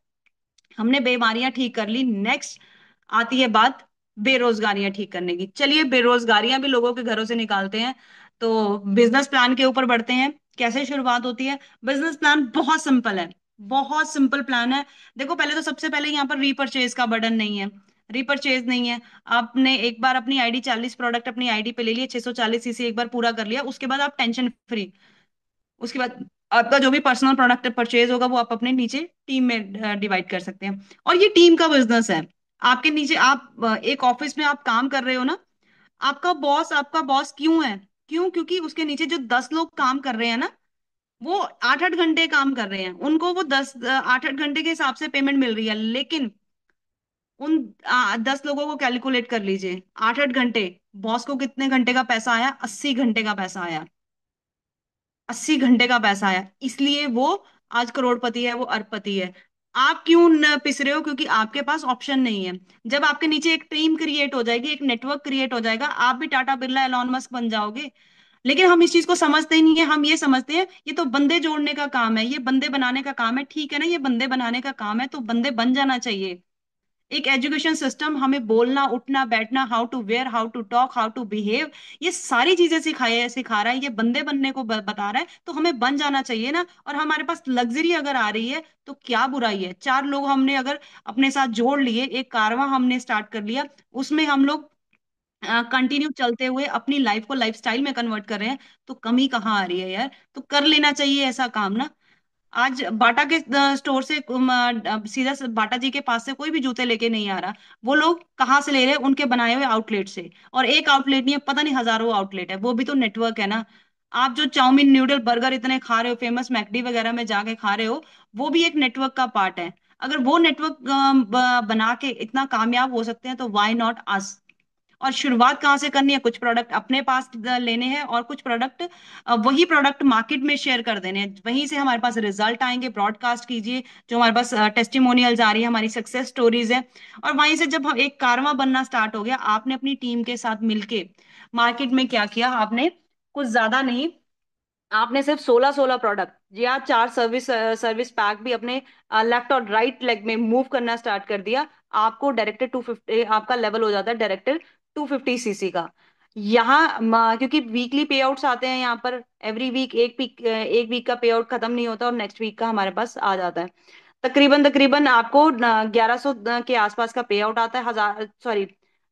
हमने बीमारियां ठीक कर ली, नेक्स्ट आती है बात बेरोजगारियां ठीक करने की। चलिए बेरोजगारियां भी लोगों के घरों से निकालते हैं, तो बिजनेस प्लान के ऊपर बढ़ते हैं। कैसे शुरुआत होती है? बिजनेस प्लान बहुत सिंपल है, बहुत सिंपल प्लान है। देखो पहले तो सबसे पहले यहाँ पर रीपरचेज का बर्डन नहीं है, रिपरचेज नहीं है। आपने एक बार अपनी आईडी 40 प्रोडक्ट अपनी आईडी पे ले लिए, 640 सीसी एक बार पूरा कर लिया, उसके बाद आप टेंशन फ्री। उसके बाद आपका जो भी पर्सनल प्रोडक्ट परचेज होगा वो आप अपने नीचे टीम में डिवाइड कर सकते हैं, और ये टीम का बिजनेस है। आपके नीचे आप एक ऑफिस में आप काम कर रहे हो ना, आपका बॉस क्यों है? क्यों? क्योंकि उसके नीचे जो 10 लोग काम कर रहे हैं ना, वो 8-8 घंटे काम कर रहे हैं, उनको वो 8-8 घंटे के हिसाब से पेमेंट मिल रही है। लेकिन उन 10 लोगों को कैलकुलेट कर लीजिए, 8-8 घंटे, बॉस को कितने घंटे का पैसा आया? 80 घंटे का पैसा आया। 80 घंटे का पैसा आया, इसलिए वो आज करोड़पति है, वो अरबपति है। आप क्यों न पिस रहे हो? क्योंकि आपके पास ऑप्शन नहीं है। जब आपके नीचे एक टीम क्रिएट हो जाएगी, एक नेटवर्क क्रिएट हो जाएगा, आप भी टाटा बिरला एलॉन मस्क बन जाओगे। लेकिन हम इस चीज को समझते ही नहीं है। हम ये समझते हैं ये तो बंदे जोड़ने का काम है, ये बंदे बनाने का काम है। ठीक है ना, ये बंदे बनाने का काम है तो बंदे बन जाना चाहिए। एक एजुकेशन सिस्टम हमें बोलना, उठना, बैठना, how to wear, how to talk, how to behave, ये सारी चीजें सिखा रहा है, ये बंदे बनने को बता रहा है, तो हमें बन जाना चाहिए ना। और हमारे पास लग्जरी अगर आ रही है तो क्या बुराई है? चार लोग हमने अगर अपने साथ जोड़ लिए, एक कारवां हमने स्टार्ट कर लिया, उसमें हम लोग कंटिन्यू चलते हुए अपनी लाइफ को लाइफस्टाइल में कन्वर्ट कर रहे हैं, तो कमी कहाँ आ रही है यार? तो कर लेना चाहिए ऐसा काम ना। आज बाटा के स्टोर से सीधा बाटा जी के पास से कोई भी जूते लेके नहीं आ रहा। वो लोग कहाँ से ले रहे हैं? उनके बनाए हुए आउटलेट से। और एक आउटलेट नहीं है, पता नहीं हजारों आउटलेट है, वो भी तो नेटवर्क है ना। आप जो चाउमीन, न्यूडल, बर्गर इतने खा रहे हो, फेमस मैकडी वगैरह में जाके खा रहे हो, वो भी एक नेटवर्क का पार्ट है। अगर वो नेटवर्क बना के इतना कामयाब हो सकते हैं, तो व्हाई नॉट अस? और शुरुआत कहाँ से करनी है? कुछ प्रोडक्ट अपने पास लेने हैं, और कुछ प्रोडक्ट, वही प्रोडक्ट मार्केट में शेयर कर देने हैं। वहीं से हमारे पास रिजल्ट आएंगे, ब्रॉडकास्ट कीजिए, जो हमारे पास टेस्टिमोनियल्स आ रही है, हमारी सक्सेस स्टोरीज है। और वहीं से जब हम एक कारवां बनना स्टार्ट हो गया, आपने अपनी टीम के साथ मिलके मार्केट में क्या किया आपने? कुछ ज्यादा नहीं, आपने सिर्फ 16 प्रोडक्ट या चार सर्विस पैक भी अपने लेफ्ट और राइट लेग में मूव करना स्टार्ट कर दिया। आपको डायरेक्टर 250, आपका लेवल हो जाता है डायरेक्टर 250 सीसी का। यहाँ क्योंकि वीकली पे आउट्स आते हैं यहाँ पर, एवरी वीक एक वीक का पे आउट खत्म नहीं होता और नेक्स्ट वीक का हमारे पास आ जाता है। तकरीबन तकरीबन आपको 1100 के आसपास का पे आउट आता है,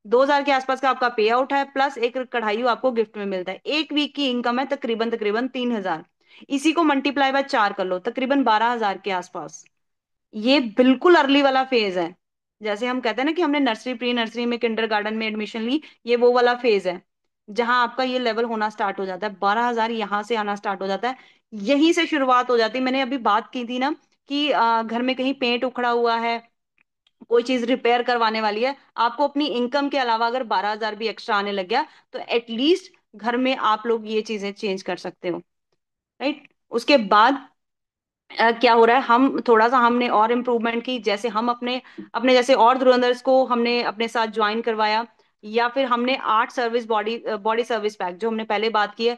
2000 के आसपास का आपका पे आउट है, प्लस एक कढ़ाई आपको गिफ्ट में मिलता है। एक वीक की इनकम है तकरीबन तकरीबन 3000। इसी को मल्टीप्लाई बाय 4 कर लो, तकरीबन 12,000 के आसपास। ये बिल्कुल अर्ली वाला फेज है। जैसे हम कहते हैं ना कि हमने नर्सरी, प्री नर्सरी में, किंडरगार्टन में एडमिशन ली, ये वो वाला फेज है जहां आपका ये लेवल होना स्टार्ट हो जाता है। 12,000 यहाँ से आना स्टार्ट हो जाता है, यहीं से शुरुआत हो जाती है। मैंने अभी बात की थी ना कि घर में कहीं पेंट उखड़ा हुआ है, कोई चीज रिपेयर करवाने वाली है, आपको अपनी इनकम के अलावा अगर 12,000 भी एक्स्ट्रा आने लग गया, तो एटलीस्ट घर में आप लोग ये चीजें चेंज कर सकते हो। राइट? उसके बाद क्या हो रहा है, हम थोड़ा सा हमने और इम्प्रूवमेंट की। जैसे हम अपने अपने जैसे और धुरंधर्स को हमने अपने साथ ज्वाइन करवाया, या फिर हमने 8 service body body service pack जो हमने पहले बात की है,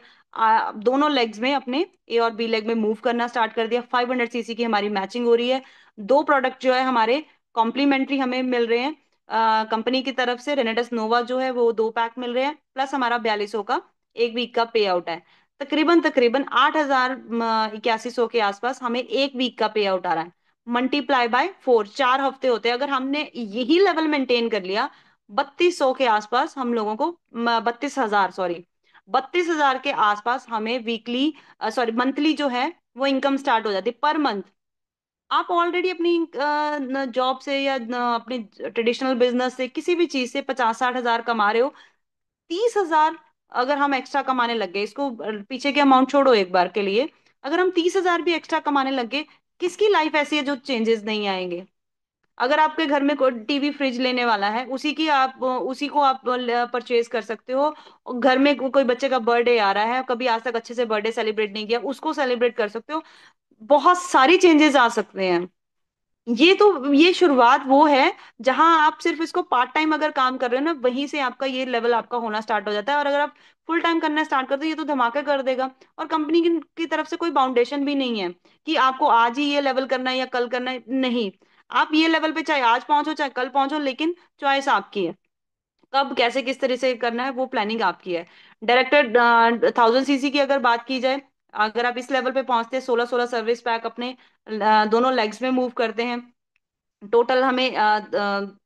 दोनों लेग्स में, अपने ए और बी लेग में मूव करना स्टार्ट कर दिया। 500 सीसी की हमारी मैचिंग हो रही है। दो प्रोडक्ट जो है हमारे कॉम्प्लीमेंट्री हमें मिल रहे हैं कंपनी की तरफ से। रेनेडस नोवा जो है वो 2 पैक मिल रहे हैं, प्लस हमारा 4200 का एक वीक का पे आउट है। तकरीबन तकरीबन 8,8100 के आसपास हमें एक वीक का पे आउट आ रहा है। मल्टीप्लाई बाय 4, 4 हफ्ते होते हैं। अगर हमने यही लेवल मेंटेन कर लिया, 3200 के आसपास हम लोगों को, 32,000, सॉरी, 32,000 के आसपास हमें वीकली, सॉरी मंथली जो है वो इनकम स्टार्ट हो जाती है पर मंथ। आप ऑलरेडी अपनी जॉब से या अपनी ट्रेडिशनल बिजनेस से, किसी भी चीज से 50-60 हजार कमा रहे हो। 30,000 अगर हम एक्स्ट्रा कमाने लग गए, इसको पीछे के अमाउंट छोड़ो एक बार के लिए, अगर हम 30,000 भी एक्स्ट्रा कमाने लग गए, किसकी लाइफ ऐसी है जो चेंजेस नहीं आएंगे? अगर आपके घर में कोई टीवी फ्रिज लेने वाला है, उसी को आप परचेज कर सकते हो। और घर में कोई बच्चे का बर्थडे आ रहा है, कभी आज तक अच्छे से बर्थडे सेलिब्रेट नहीं किया, उसको सेलिब्रेट कर सकते हो। बहुत सारी चेंजेस आ सकते हैं। ये शुरुआत वो है जहां आप सिर्फ इसको पार्ट टाइम अगर काम कर रहे हो ना, वहीं से आपका ये लेवल आपका होना स्टार्ट हो जाता है। और अगर आप फुल टाइम करना स्टार्ट कर दो, ये तो धमाका कर देगा। और कंपनी की तरफ से कोई बाउंडेशन भी नहीं है कि आपको आज ही ये लेवल करना है या कल करना है, नहीं। आप ये लेवल पे चाहे आज पहुंचो चाहे कल पहुंचो, लेकिन चॉइस आपकी है। कब, कैसे, किस तरह से करना है, वो प्लानिंग आपकी है। डायरेक्टर 1000 सीसी की अगर बात की जाए, अगर आप इस लेवल पे पहुंचते हैं, 16 सर्विस पैक अपने दोनों लेग्स में मूव करते हैं, टोटल हमें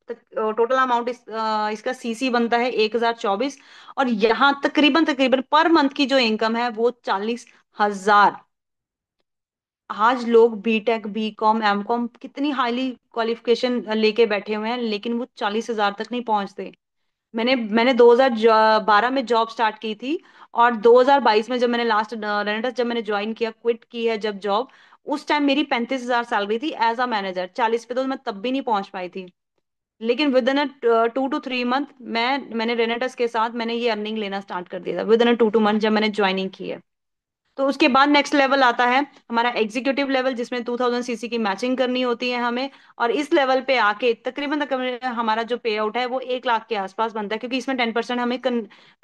टोटल अमाउंट इसका सीसी बनता है 1024। और यहाँ तकरीबन तकरीबन पर मंथ की जो इनकम है वो 40,000। आज लोग बीटेक, बीकॉम, एमकॉम, कितनी हाईली क्वालिफिकेशन लेके बैठे हुए हैं, लेकिन वो 40,000 तक नहीं पहुंचते। मैंने 2012 में जॉब स्टार्ट की थी, और 2022 में जब मैंने लास्ट रेनेटस जब मैंने ज्वाइन किया, क्विट की है जब जॉब, उस टाइम मेरी 35,000 सैलरी थी एज अ मैनेजर। 40 पे तो मैं तब भी नहीं पहुंच पाई थी। लेकिन विद इन 2 to 3 मंथ मैंने रेनेटस के साथ मैंने ये अर्निंग लेना स्टार्ट कर दिया था, विद इन 2 2 मंथ जब मैंने ज्वाइनिंग की है। तो उसके बाद नेक्स्ट लेवल आता है हमारा एग्जीक्यूटिव लेवल, जिसमें 2000 सीसी की मैचिंग करनी होती है हमें। और इस लेवल पे आके तकरीबन तकरीबन हमारा जो पे आउट है वो 1 लाख के आसपास बनता है, क्योंकि इसमें 10% हमें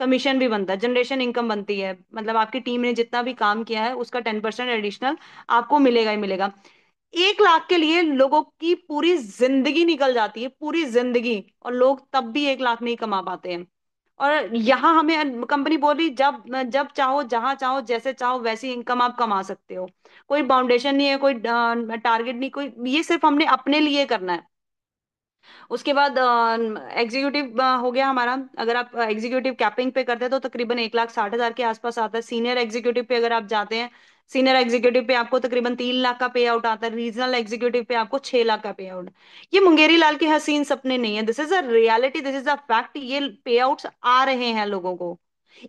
कमीशन भी बनता है, जनरेशन इनकम बनती है। मतलब आपकी टीम ने जितना भी काम किया है उसका 10% एडिशनल आपको मिलेगा ही मिलेगा। 1 लाख के लिए लोगों की पूरी जिंदगी निकल जाती है, पूरी जिंदगी, और लोग तब भी 1 लाख नहीं कमा पाते हैं। और यहाँ हमें कंपनी बोल रही, जब जब चाहो, जहां चाहो, जैसे चाहो वैसी इनकम आप कमा सकते हो। कोई बाउंडेशन नहीं है, कोई टारगेट नहीं, कोई, ये सिर्फ हमने अपने लिए करना है। उसके बाद एग्जीक्यूटिव हो गया हमारा। अगर आप एग्जीक्यूटिव कैपिंग पे करते हैं तो तकरीबन 1,60,000 के आसपास आता है। सीनियर एग्जीक्यूटिव पे अगर आप जाते हैं, सीनियर एग्जीक्यूटिव पे आपको तकरीबन 3 लाख का पे आउट आता है। रीजनल एग्जीक्यूटिव पे आपको 6 लाख का पे आउट। ये मुंगेरी लाल के हसीन सपने नहीं है, this is a reality, this is a fact. ये पे आउट्स आ रहे हैं लोगों को,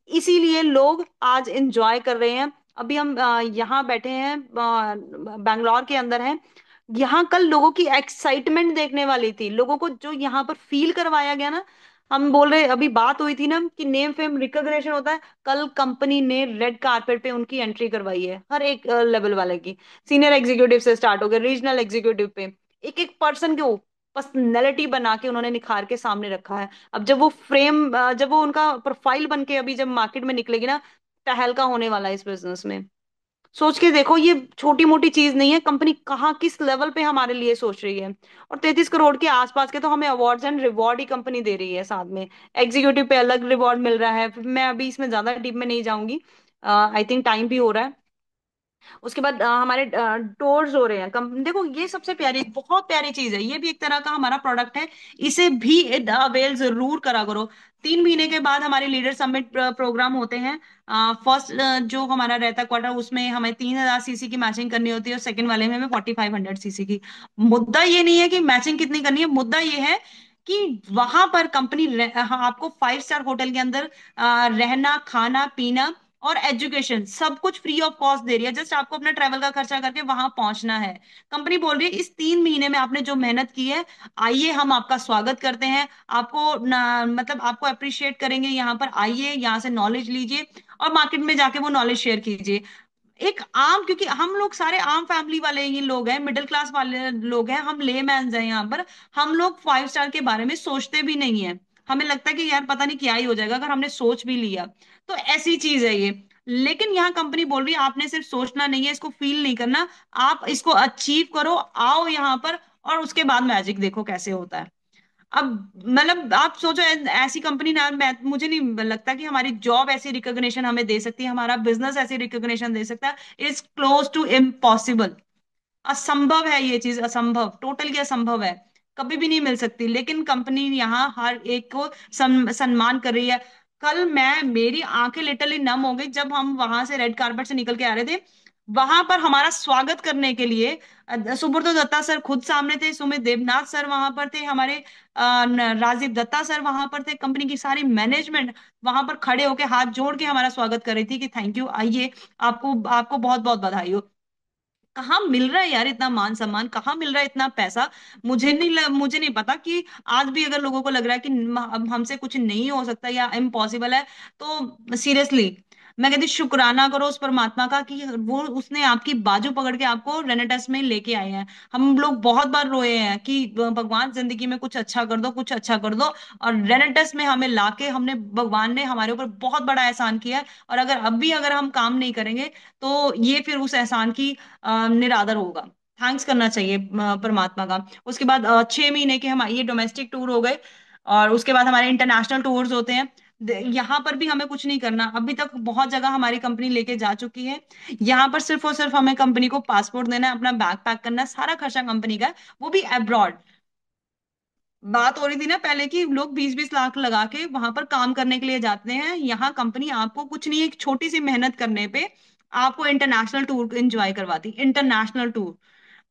इसीलिए लोग आज एंजॉय कर रहे हैं। अभी हम यहाँ बैठे हैं, बैंगलोर के अंदर हैं। यहाँ कल लोगों की एक्साइटमेंट देखने वाली थी, लोगों को जो यहाँ पर फील करवाया गया ना। हम बोल रहे, अभी बात हुई थी ना कि नेम फेम रिकॉग्निशन होता है, कल कंपनी ने रेड कारपेट पे उनकी एंट्री करवाई है, हर एक लेवल वाले की। सीनियर एग्जीक्यूटिव से स्टार्ट हो गया, रीजनल एग्जीक्यूटिव पे एक एक पर्सन को पर्सनैलिटी बना के उन्होंने निखार के सामने रखा है। अब जब वो फ्रेम, जब वो उनका प्रोफाइल बन के अभी जब मार्केट में निकलेगी ना, तहलका होने वाला है इस बिजनेस में। सोच के देखो, ये छोटी मोटी चीज नहीं है, कंपनी कहाँ किस लेवल पे हमारे लिए सोच रही है। और 33 करोड़ के आसपास के तो हमें अवार्ड्स एंड रिवॉर्ड ही कंपनी दे रही है साथ में। एग्जीक्यूटिव पे अलग रिवॉर्ड मिल रहा है, मैं अभी इसमें ज्यादा डीप में नहीं जाऊंगी, आई थिंक टाइम भी हो रहा है। उसके बाद हमारे टूर्स हो रहे हैं। देखो, ये सबसे प्यारी, बहुत प्यारी चीज है, ये भी एक तरह का हमारा प्रोडक्ट है। इसे भी अवेल जरूर करा करो। 3 महीने के बाद हमारे लीडर समिट प्रोग्राम होते हैं। फर्स्ट जो हमारा रहता है क्वार्टर, उसमें हमें 3,000 सीसी की मैचिंग करनी होती है, और सेकंड वाले में हमें 4,500 सीसी की। मुद्दा ये नहीं है कि मैचिंग कितनी करनी है, मुद्दा ये है कि वहां पर कंपनी आपको 5 स्टार होटल के अंदर रहना, खाना पीना और एजुकेशन सब कुछ फ्री ऑफ कॉस्ट दे रही है। जस्ट आपको अपना ट्रैवल का खर्चा करके वहां पहुंचना है। कंपनी बोल रही है, इस 3 महीने में आपने जो मेहनत की है, आइए हम आपका स्वागत करते हैं। आपको मतलब आपको अप्रिशिएट करेंगे, यहाँ पर आइए, यहाँ से नॉलेज लीजिए और मार्केट में जाके वो नॉलेज शेयर कीजिए। एक आम, क्योंकि हम लोग सारे आम फैमिली वाले ही लोग हैं, मिडिल क्लास वाले लोग हैं, हम लेमैन्स हैं यहाँ पर। हम लोग 5 स्टार के बारे में सोचते भी नहीं है। हमें लगता है कि यार पता नहीं क्या ही हो जाएगा अगर हमने सोच भी लिया। तो ऐसी चीज है ये। लेकिन यहाँ कंपनी बोल रही है, आपने सिर्फ सोचना नहीं है, इसको फील नहीं करना, आप इसको अचीव करो, आओ यहाँ पर, और उसके बाद मैजिक देखो कैसे होता है। अब मतलब आप सोचो, ऐसी कंपनी ना, मैं मुझे नहीं लगता कि हमारी जॉब ऐसी रिकॉग्निशन हमें दे सकती है, हमारा बिजनेस ऐसी रिकॉग्निशन दे सकता है। Is close to impossible. असंभव है ये चीज, असंभव, टोटली असंभव है, कभी भी नहीं मिल सकती। लेकिन कंपनी यहाँ हर एक को सम्मान कर रही है। कल मैं, मेरी आंखें लिटरली नम हो गई जब हम वहां से रेड कारपेट से निकल के आ रहे थे। वहां पर हमारा स्वागत करने के लिए सुब्रतो दत्ता सर खुद सामने थे, सुमित देवनाथ सर वहां पर थे, हमारे राजीव दत्ता सर वहां पर थे, कंपनी की सारी मैनेजमेंट वहां पर खड़े होके हाथ जोड़ के हमारा स्वागत कर रही थी कि थैंक यू, आइए, आपको आपको बहुत बहुत बधाई हो। कहाँ मिल रहा है यार इतना मान सम्मान, कहाँ मिल रहा है इतना पैसा। मुझे नहीं पता कि आज भी अगर लोगों को लग रहा है कि अब हमसे कुछ नहीं हो सकता या इम्पॉसिबल है, तो सीरियसली मैं कहती हूँ, शुक्राना करो उस परमात्मा का कि वो, उसने आपकी बाजू पकड़ के आपको रेनेटस में लेके आए हैं। हम लोग बहुत बार रोए हैं कि भगवान जिंदगी में कुछ अच्छा कर दो, कुछ अच्छा कर दो, और रेनेटस में हमें लाके, हमने, भगवान ने हमारे ऊपर बहुत बड़ा एहसान किया है। और अगर अब भी अगर हम काम नहीं करेंगे, तो ये फिर उस एहसान की निरादर होगा। थैंक्स करना चाहिए परमात्मा का। उसके बाद 6 महीने के हम ये डोमेस्टिक टूर हो गए, और उसके बाद हमारे इंटरनेशनल टूर्स होते हैं। यहाँ पर भी हमें कुछ नहीं करना, अभी तक बहुत जगह हमारी कंपनी लेके जा चुकी है। यहाँ पर सिर्फ और सिर्फ हमें कंपनी को पासपोर्ट देना है, अपना बैग पैक करना है, सारा खर्चा कंपनी का है, वो भी अब्रॉड। बात हो रही थी ना पहले कि लोग 20-20 लाख लगा के वहां पर काम करने के लिए जाते हैं, यहाँ कंपनी आपको कुछ नहीं, एक छोटी सी मेहनत करने पे आपको इंटरनेशनल टूर एंजॉय करवाती, इंटरनेशनल टूर।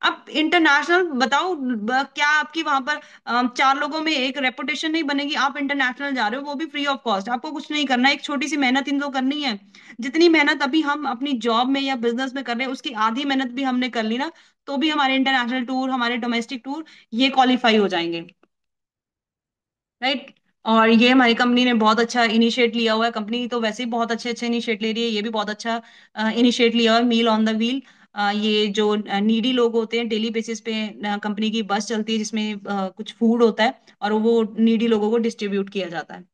अब इंटरनेशनल बताओ, क्या आपकी वहां पर 4 लोगों में एक रेपुटेशन नहीं बनेगी? आप इंटरनेशनल जा रहे हो, वो भी फ्री ऑफ कॉस्ट, आपको कुछ नहीं करना, एक छोटी सी मेहनत इन तो करनी है। जितनी मेहनत अभी हम अपनी जॉब में या बिजनेस में कर रहे हैं, उसकी आधी मेहनत भी हमने कर ली ना, तो भी हमारे इंटरनेशनल टूर, हमारे डोमेस्टिक टूर, ये क्वालिफाई हो जाएंगे। राइट। और ये हमारी कंपनी ने बहुत अच्छा इनिशिएट लिया हुआ है, कंपनी तो वैसे ही बहुत अच्छे अच्छे इनिशिएट ले रही है, ये भी बहुत अच्छा इनिशिएट लिया हुआ है, मील ऑन द व्हील। ये जो नीडी लोग होते हैं, डेली बेसिस पे कंपनी की बस चलती है जिसमें कुछ फूड होता है, और वो नीडी लोगों को डिस्ट्रीब्यूट किया जाता है।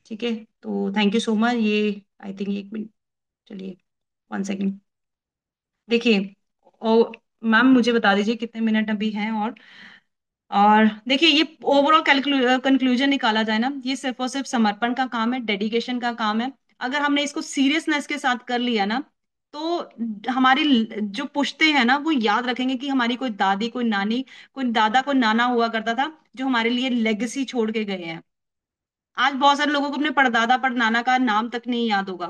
ठीक है, तो थैंक यू सो मच। ये आई थिंक 1 मिनट, चलिए, 1 सेकेंड। देखिए, ओ मैम, मुझे बता दीजिए कितने मिनट अभी हैं। और देखिए, ये ओवरऑल कंक्लूजन निकाला जाए ना, ये सिर्फ और सिर्फ समर्पण का काम है, डेडिकेशन का काम है। अगर हमने इसको सीरियसनेस के साथ कर लिया ना, तो हमारी जो पुश्ते हैं ना, वो याद रखेंगे कि हमारी कोई दादी, कोई नानी, कोई दादा, कोई नाना हुआ करता था जो हमारे लिए लेगेसी छोड़ के गए हैं। आज बहुत सारे लोगों को अपने परदादा परनाना का नाम तक नहीं याद होगा,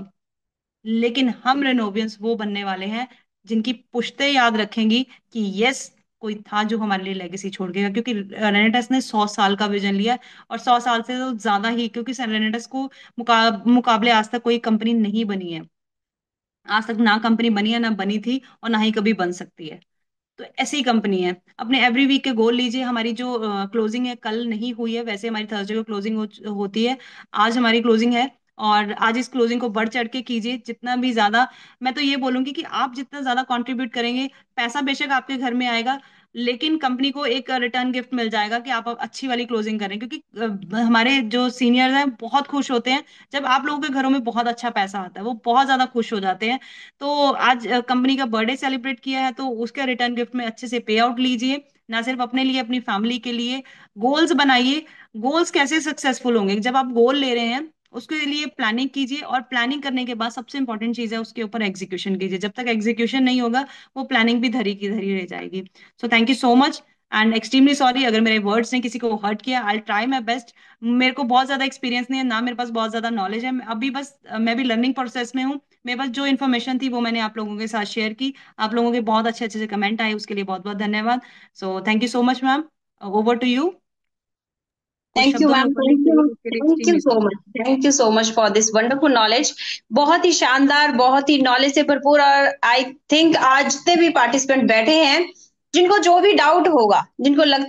लेकिन हम रेनोवियंस वो बनने वाले हैं जिनकी पुश्तें याद रखेंगी कि यस, कोई था जो हमारे लिए लेगेसी छोड़ गया। क्योंकि रेनेटस ने 100 साल का विजन लिया है, और 100 साल से तो ज्यादा ही, क्योंकि रेनेटस को मुकाबले आज तक कोई कंपनी नहीं बनी है। आज तक ना कंपनी बनी है, ना बनी थी, और ना ही कभी बन सकती है। तो ऐसी कंपनी है। अपने एवरी वीक के गोल लीजिए। हमारी जो क्लोजिंग है, कल नहीं हुई है, वैसे हमारी थर्सडे को क्लोजिंग होती है। आज हमारी क्लोजिंग है, और आज इस क्लोजिंग को बढ़ चढ़ के कीजिए जितना भी ज्यादा। मैं तो ये बोलूंगी कि आप जितना ज्यादा कंट्रीब्यूट करेंगे, पैसा बेशक आपके घर में आएगा, लेकिन कंपनी को एक रिटर्न गिफ्ट मिल जाएगा कि आप अच्छी वाली क्लोजिंग करें। क्योंकि हमारे जो सीनियर्स हैं बहुत खुश होते हैं जब आप लोगों के घरों में बहुत अच्छा पैसा आता है, वो बहुत ज्यादा खुश हो जाते हैं। तो आज कंपनी का बर्थडे सेलिब्रेट किया है, तो उसके रिटर्न गिफ्ट में अच्छे से पे आउट लीजिए। ना सिर्फ अपने लिए, अपनी फैमिली के लिए गोल्स बनाइए। गोल्स कैसे सक्सेसफुल होंगे? जब आप गोल ले रहे हैं, उसके लिए प्लानिंग कीजिए, और प्लानिंग करने के बाद सबसे इंपॉर्टेंट चीज है उसके ऊपर एग्जीक्यूशन कीजिए। जब तक एग्जीक्यूशन नहीं होगा, वो प्लानिंग भी धरी की धरी रह जाएगी। सो thank you so much, and extremely sorry अगर मेरे वर्ड्स ने किसी को हर्ट किया। I try my best. मेरे को बहुत ज्यादा एक्सपीरियंस नहीं है ना, मेरे पास बहुत ज्यादा नॉलेज है। अभी बस मैं भी लर्निंग प्रोसेस में हूँ। मेरे पास जो इन्फॉर्मेशन थी वो मैंने आप लोगों के साथ शेयर की। आप लोगों के बहुत अच्छे अच्छे से कमेंट आए, उसके लिए बहुत बहुत धन्यवाद। So thank you so much ma'am. Over to you. कुछ थैंक यू शब्दों में मैम, उतरने थैंक के लिए, यू, उसके लिए thank you extremely so sorry. Much, thank you so much for this wonderful knowledge. बहुत ही शानदार, बहुत ही नॉलेज से भरपूर। और आई थिंक आज जितने भी पार्टिसिपेंट बैठे हैं, जिनको जो भी डाउट होगा, जिनको लगता है